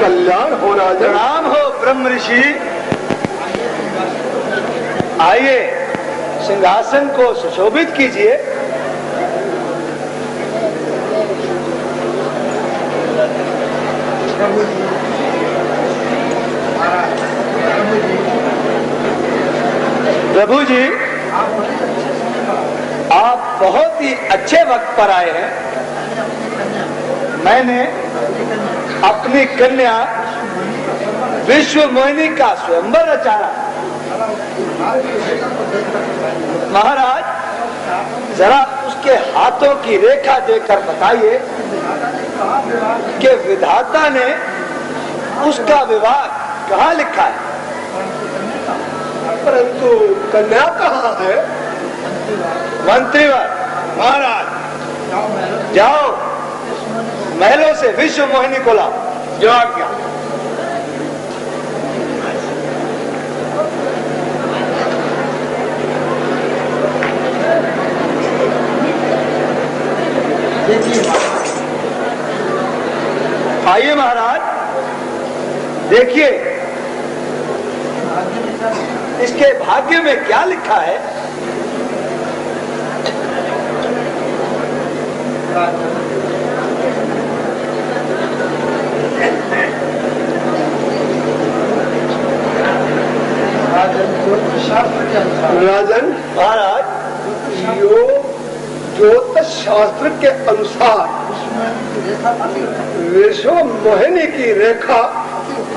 कल्याण हो राजा। प्रणाम हो ब्रह्म ऋषि। आइए सिंहासन को सुशोभित कीजिए। प्रभु जी आप बहुत ही अच्छे वक्त पर आए हैं। मैंने अपनी कन्या विश्व मोहिनी का स्वयंवर रचाया। महाराज जरा उसके हाथों की रेखा देखकर बताइए कि विधाता ने उसका विवाह कहाँ लिखा है। परंतु कन्या कहाँ है? मंत्रीवर। महाराज जाओ महलों से विश्व मोहिनी को लाओ। जो आज्ञा। आइए महाराज देखिए इसके भाग्य में क्या लिखा है। राजन महाराज ज्योतिष शास्त्र के अनुसार विश्व मोहिनी की रेखा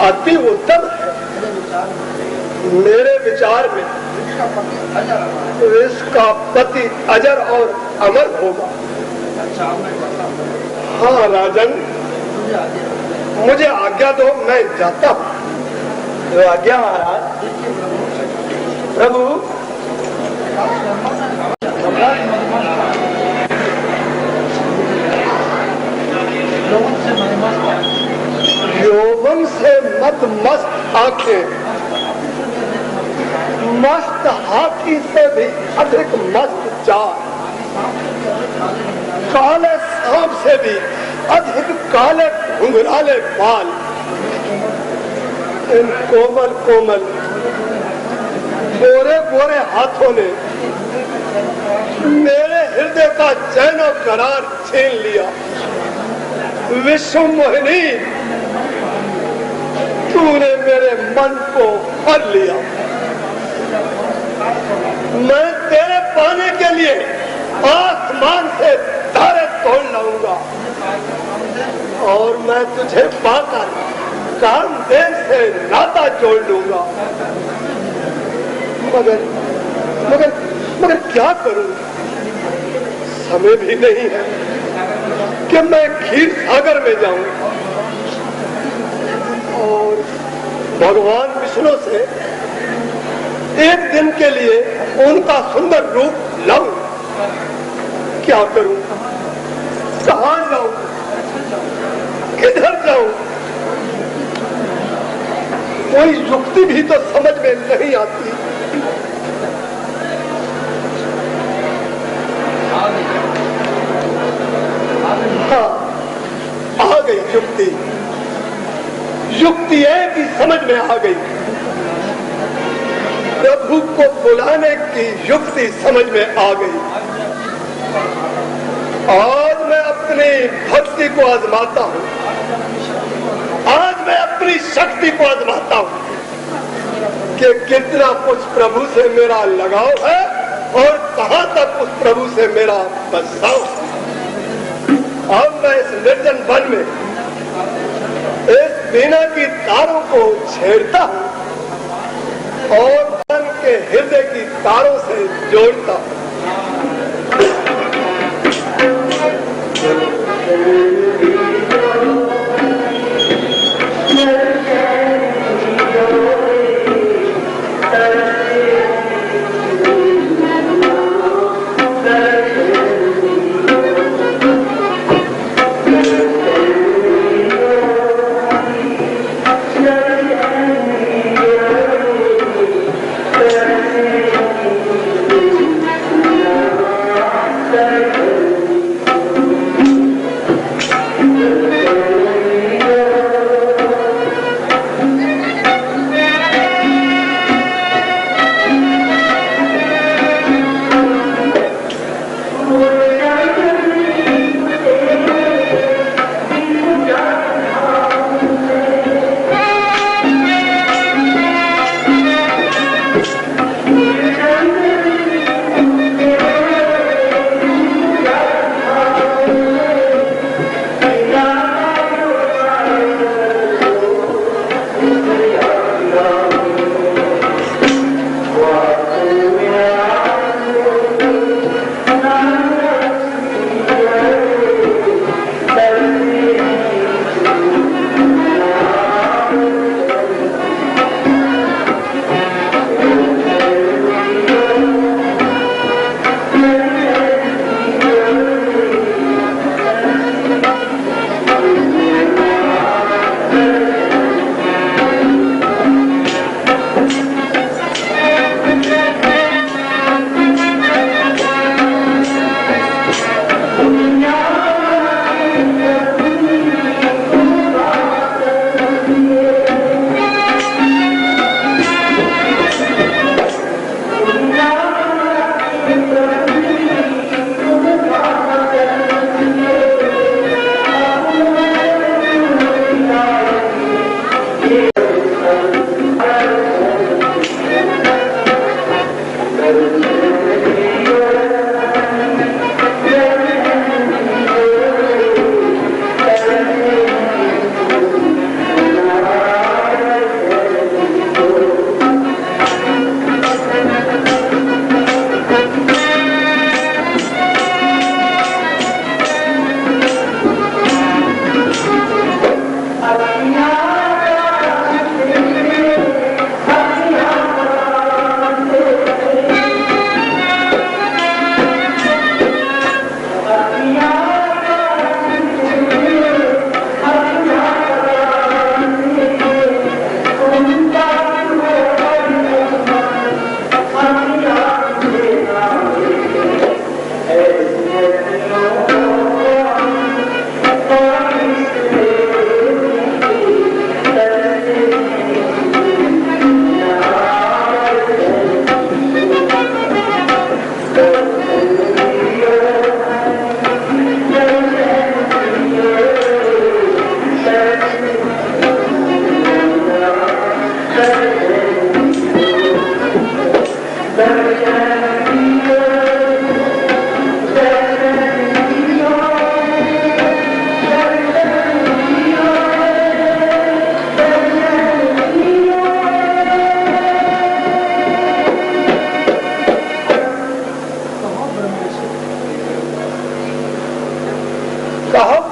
अति उत्तम है। मेरे विचार में इसका पति अजर और अमर होगा। हाँ राजन मुझे आज्ञा दो, मैं जाता हूँ। जो आज्ञा महाराज। प्रभु यौवन से मत मस्त आंखें, मस्त हाथी से भी अधिक मस्त चाल, काले सांप से भी अधिक काले घुंघराले बाल, इन कोमल कोमल गोरे गोरे हाथों ने मेरे हृदय का चैन और करार छीन लिया। विश्व मोहिनी तूने मेरे मन को हर लिया। मैं तेरे पाने के लिए आसमान आसमान से तारे तोड़ लाऊंगा और मैं तुझे पाकर कामदेव से नाता जोड़ लूंगा। मगर मगर मगर क्या करूं? समय भी नहीं है कि मैं क्षीर सागर में जाऊं और भगवान विष्णु से एक दिन के लिए उनका सुंदर रूप लाऊं। क्या करूं? कहां जाऊं? किधर जाऊं? कोई युक्ति भी तो समझ में नहीं आती। हाँ, आ गई युक्ति। युक्ति है कि समझ में आ गई। प्रभु को बुलाने की युक्ति समझ में आ गई। आज मैं अपनी भक्ति को आजमाता हूँ। आज मैं अपनी शक्ति को आजमाता हूँ कि कितना कुछ प्रभु से मेरा लगाव है और कहां तक उस प्रभु से मेरा बसाव। अब मैं इस निर्जन वन में इस वीणा की तारों को छेड़ता हूँ और मन के हृदय की तारों से जोड़ता हूँ।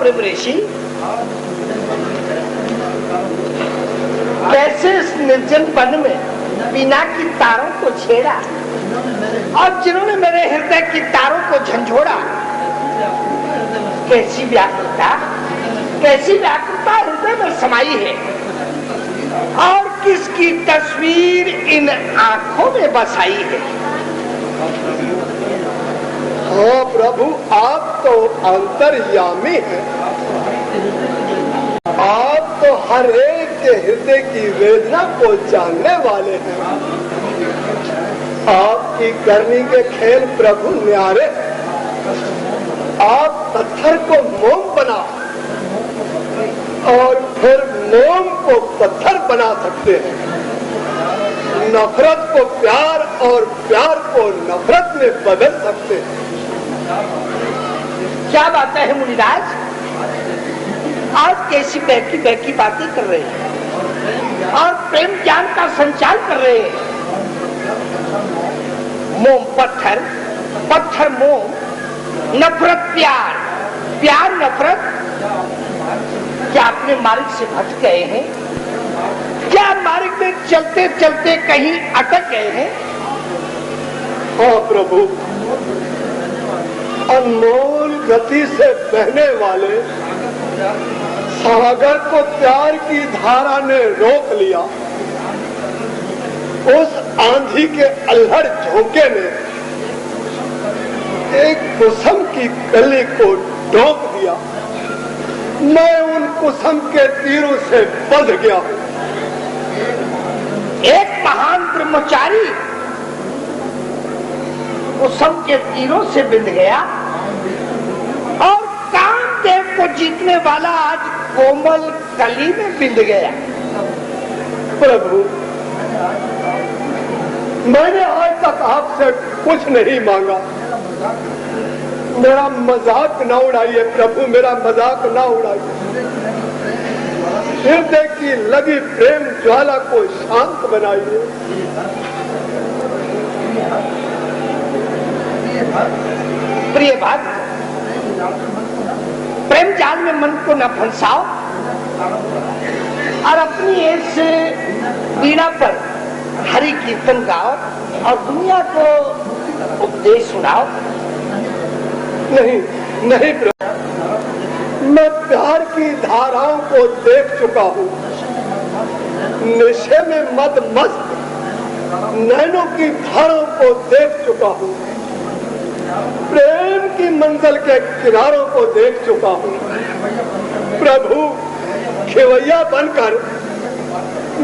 प्रेम ऋषि, कैसे इस निर्जन वन में बिना की तारों को छेड़ा और जिन्होंने मेरे हृदय की तारों को झंझोड़ा। कैसी व्याकुलता हृदय में समाई है और किसकी तस्वीर इन आंखों में बसाई है। हाँ प्रभु, आप तो अंतर्यामी हैं। आप तो हर एक के हृदय की वेदना को जानने वाले हैं। आपकी करनी के खेल प्रभु न्यारे। आप पत्थर को मोम बना और फिर मोम को पत्थर बना सकते हैं। नफरत को प्यार और प्यार को नफरत में बदल सकते हैं। क्या बातें हैं मुनिराज, आज कैसी बहकी बातें कर रहे हैं और प्रेम ज्ञान का संचार कर रहे हैं। मोम पत्थर, पत्थर मोम, नफरत प्यार, प्यार नफरत। क्या अपने मार्ग से भटक गए हैं? क्या मार्ग में चलते चलते कहीं अटक गए हैं? हाँ प्रभु, अनमोल गति से बहने वाले सागर को प्यार की धारा ने रोक लिया। उस आंधी के अल्हड़ झोंके ने एक कुसुम की कली को डोक दिया। मैं उन कुसुम के तीरों से बंध गया हूँ। एक महान ब्रह्मचारी कुसुम के तीरों से बिंद गया और कामदेव को जीतने वाला आज कोमल कली में बिंद गया। प्रभु, मैंने आज तक आपसे कुछ नहीं मांगा। मेरा मजाक न उड़ाइए प्रभु, मेरा मजाक न उड़ाइए। हृदय की लगी प्रेम ज्वाला को शांत बनाइए। प्रिय भक्त, प्रेम जाल में मन को न फंसाओ और अपनी एज से वीणा पर हरि कीर्तन गाओ और दुनिया को उपदेश सुनाओ। नहीं प्रभु, मैं प्यार की धाराओं को देख चुका हूँ। नशे में मद मस्त नैनों की धाराओं को देख चुका हूँ। प्रेम की मंजिल के किनारों को देख चुका हूँ। प्रभु, खेवैया बनकर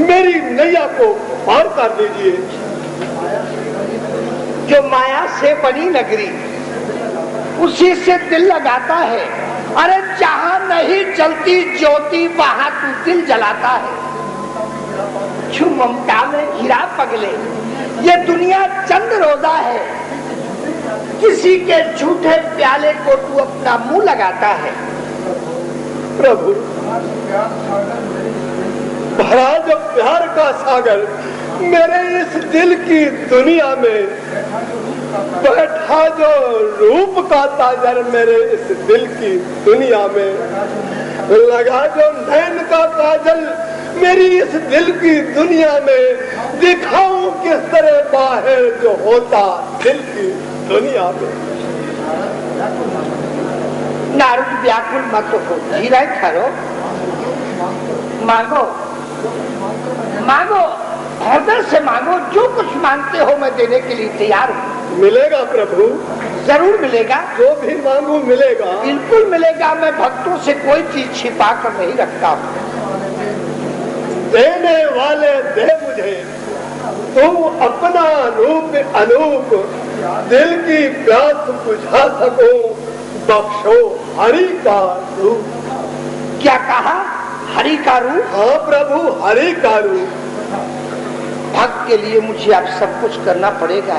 मेरी नैया को पार कर दीजिए। जो माया से बनी नगरी उसी से दिल लगाता है। अरे जहाँ नहीं जलती ज्योति वहाँ तू दिल जलाता है। छू ममता में हीरा पगले, ये दुनिया चंद रोजा है। किसी के झूठे प्याले को तू अपना मुंह लगाता है। प्रभु, भरा जो प्यार का सागर मेरे इस दिल की दुनिया में, बैठा जो रूप का ताजर मेरे इस दिल की दुनिया में, लगा जो नैन का काजल मेरी इस दिल की दुनिया में, दिखाऊं किस तरह बाहर जो होता दिल की दुनिया में। नारद व्याकुल मत हो, धीरे ठहरो, मांगो मांगो, हृदय से मांगो। जो कुछ मांगते हो मैं देने के लिए तैयार हूँ। मिलेगा प्रभु, जरूर मिलेगा। जो भी मांगू मिलेगा। बिल्कुल मिलेगा। मैं भक्तों से कोई चीज छिपा कर नहीं रखता हूँ। देने वाले दे मुझे, तुम अपना रूप अनूप, दिल की प्यास बुझा सको, बख्शो हरि का रूप। क्या कहा? हरि का रूप? हाँ प्रभु, हरि का रूप। भक्त के लिए मुझे अब सब कुछ करना पड़ेगा।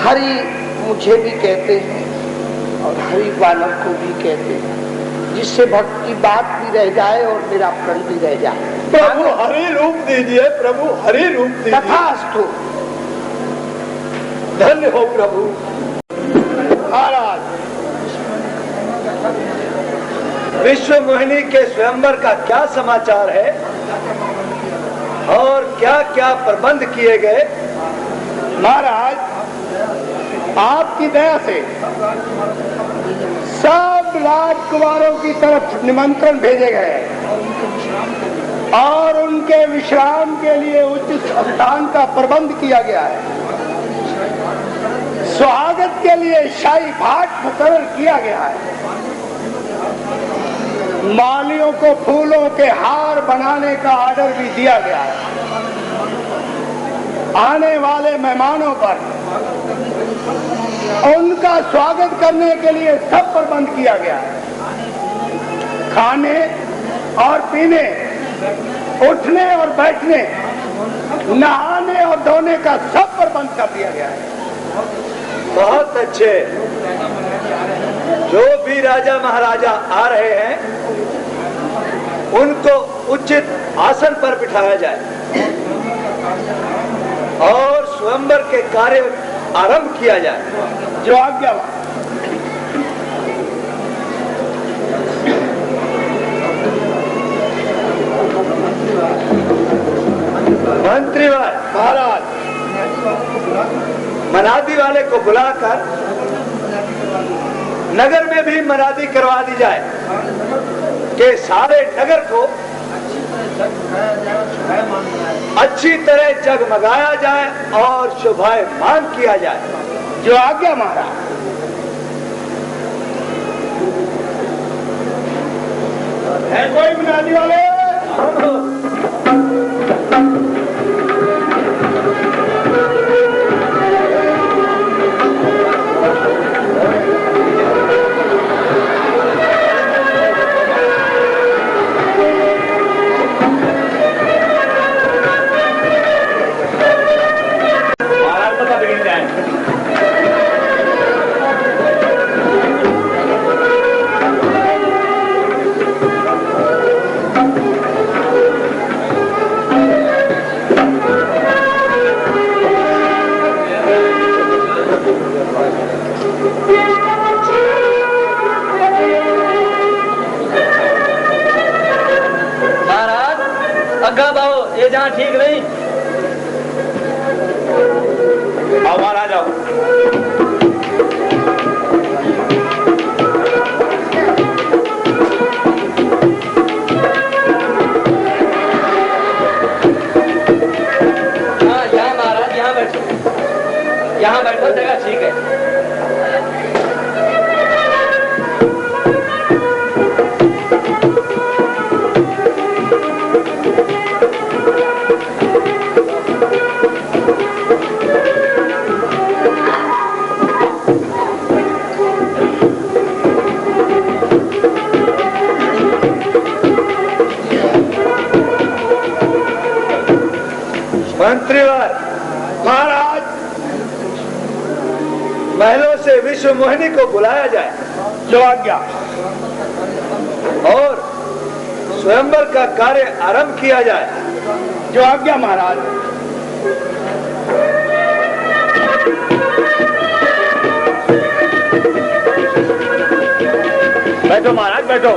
हरि मुझे भी कहते हैं और हरि वानर को भी कहते हैं, जिससे भक्त की बात भी रह जाए और मेरा प्रण भी रह जाए। प्रभु हरि रूप दीजिए, प्रभु हरि रूप दीजिए। तथास्तु। धन्य हो प्रभु। महाराज, विश्व मोहिनी के स्वयंवर का क्या समाचार है और क्या क्या प्रबंध किए गए? महाराज, आपकी दया से सब राजकुमारों की तरफ निमंत्रण भेजे गए और उनके विश्राम के लिए उचित स्थान का प्रबंध किया गया है। स्वागत के लिए शाही भाट मुकर्रर किया गया है। मालियों को फूलों के हार बनाने का ऑर्डर भी दिया गया है। आने वाले मेहमानों पर उनका स्वागत करने के लिए सब प्रबंध किया गया है। खाने और पीने, उठने और बैठने, नहाने और धोने का सब प्रबंध कर दिया गया है। बहुत अच्छे। जो भी राजा महाराजा आ रहे हैं उनको उचित आसन पर बिठाया जाए और स्वयंवर के कार्य आरंभ किया जाए। जो आज्ञा। मंत्रीवार महाराज, मनादी वाले को बुलाकर नगर में भी मनादी करवा दी जाए कि सारे नगर को अच्छी तरह जगमगाया जाए और शोभायमान किया जाए। जो आज्ञा महाराज। है कोई मनादी वाले? ये जहाँ ठीक नहीं। आओ महाराज आओ। हाँ यहाँ महाराज, यहाँ बैठो, यहाँ बैठो, जगह ठीक है। मंत्रीवार महाराज, महलों से विश्व मोहिनी को बुलाया जाए। जो आज्ञा। और स्वयंवर का कार्य आरंभ किया जाए। जो आज्ञा महाराज। बैठो महाराज बैठो।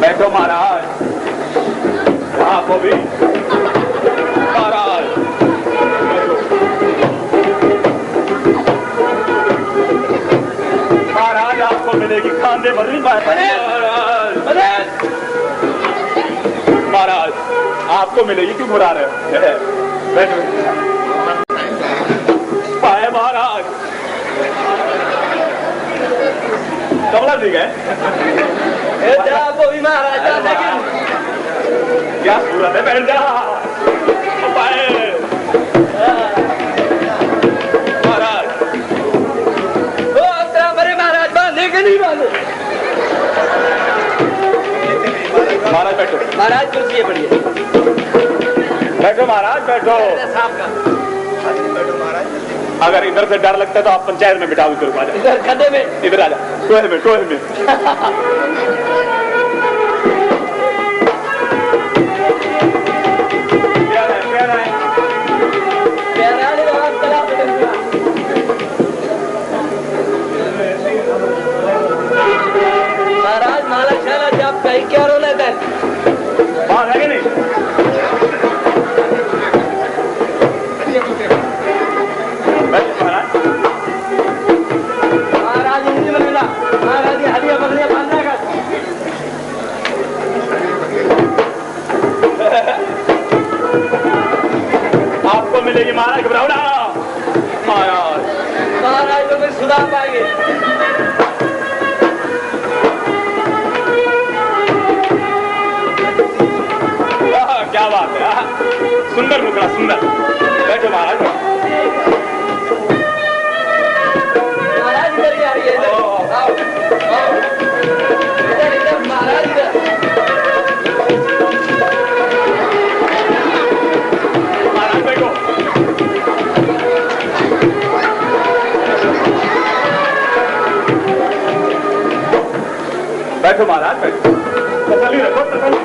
बैठो महाराज। आपको भी महाराज। महाराज आपको मिलेगी खाने बदली महाराज आपको मिलेगी, क्यों बुला रहे हो? बैठो पाए महाराज। कमला ठीक है आपको भी महाराज, क्या सूरत है? बैठ जा पाए महाराज। बड़े महाराज बांधे के नहीं बांधे? महाराज बैठो। महाराज कुर्सी है, बढ़िया बैठो महाराज बैठो। साहब का अगर इधर से डर लगता है तो आप पंचायत में बिठाओ। इधर खड्डे में, इधर आ जा। टोहे में सुंदर मुखड़ा, सुंदर। बैठो महाराज। महाराज इधर ही आ रही है, इधर महाराज इधर। महाराज बैठो। बैठो महाराज, बैठो। तसल्ली रखो, तसल्ली।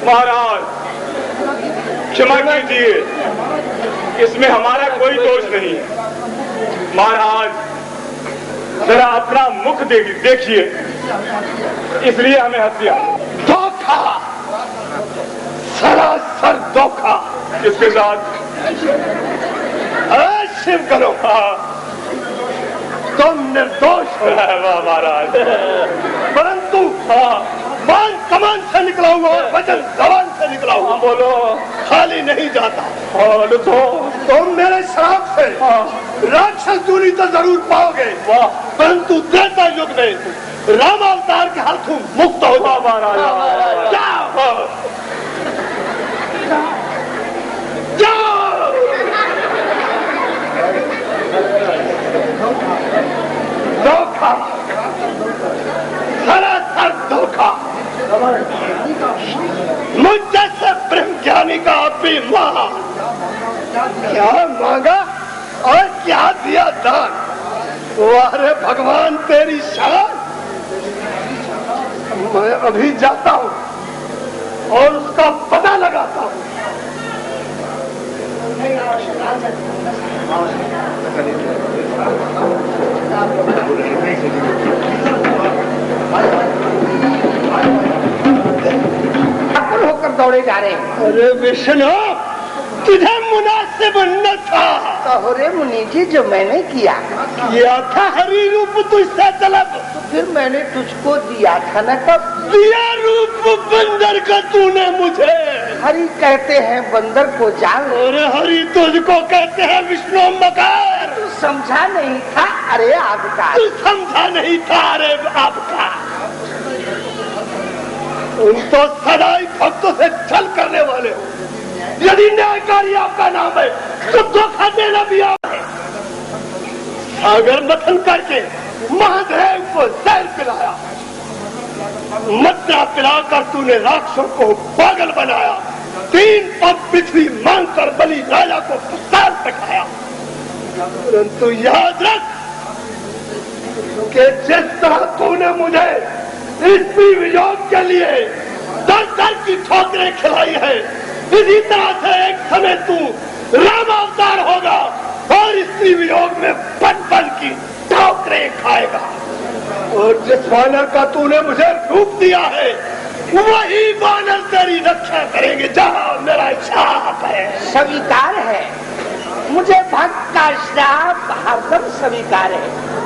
महाराज क्षमा कीजिए, इसमें हमारा कोई दोष नहीं है। महाराज जरा अपना मुख देखिए, इसलिए हमें हंसी आई। धोखा, सरासर धोखा। इसके साथ शिव करो, तुम निर्दोष हो। वाह महाराज। परंतु मान कमान से निकला हुआ और वचन जबान से निकला हुआ बोलो खाली नहीं जाता। और तो तुम मेरे श्राप से राक्षस दूरी तो जरूर पाओगे, परंतु त्रेता युग में राम अवतार के हाथों मुक्त हो जाओ। महाराज जाओ, जाओ। धोखा, सरासर धोखा। मुझ जैसे ब्रह्म ज्ञानी का अभिमान। क्या मांगा और क्या दिया दान। अरे भगवान तेरी शान। मैं अभी जाता हूँ और उसका पता लगाता हूँ। होकर दौड़े जा रहे हैं। अरे विष्णु, तुझे मुनासिब न था। कहो रे मुनि जी, जो मैंने किया था हरि रूप तुझसे तलब, तो फिर मैंने तुझको दिया था न। कब दिया रूप बंदर का तूने मुझे। हरि कहते हैं बंदर को जान। और हरि तुझको कहते हैं विष्णु मकार। तू समझा नहीं था, अरे आपका तू समझा नहीं था, अरे आपका। तुम तो सदाई भक्तों से छल करने वाले हो। यदि न्यायकारी आपका नाम है तो धोखा देना भी आप है। सागर मथन करके महादेव को जहर पिलाया, मत्रा पिलाकर तूने राक्षसों को पागल बनाया। 3 पग पृथ्वी मांगकर बलि राजा को प्रसाद दिखाया। परंतु याद रख कि जिस तरह तूने मुझे स्त्री वियोग के लिए दर दर की ठोकरें खिलाई है, इसी तरह से एक समय तू राम अवतार होगा और स्त्री वियोग में पन पन की ठोकरें खाएगा। और जिस वानर का तूने मुझे रूप दिया है, वही वानर तेरी रक्षा करेंगे। जहाँ मेरा श्राप है। स्वीकार है, मुझे भक्त का श्राप हरदम स्वीकार है।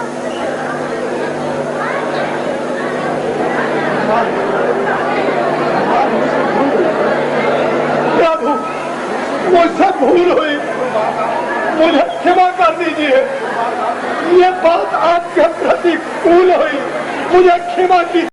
प्रभु, मुझसे भूल हुई, मुझे क्षमा कर दीजिए। ये बात आपके प्रतिकूल हुई, मुझे क्षमा कीजिए।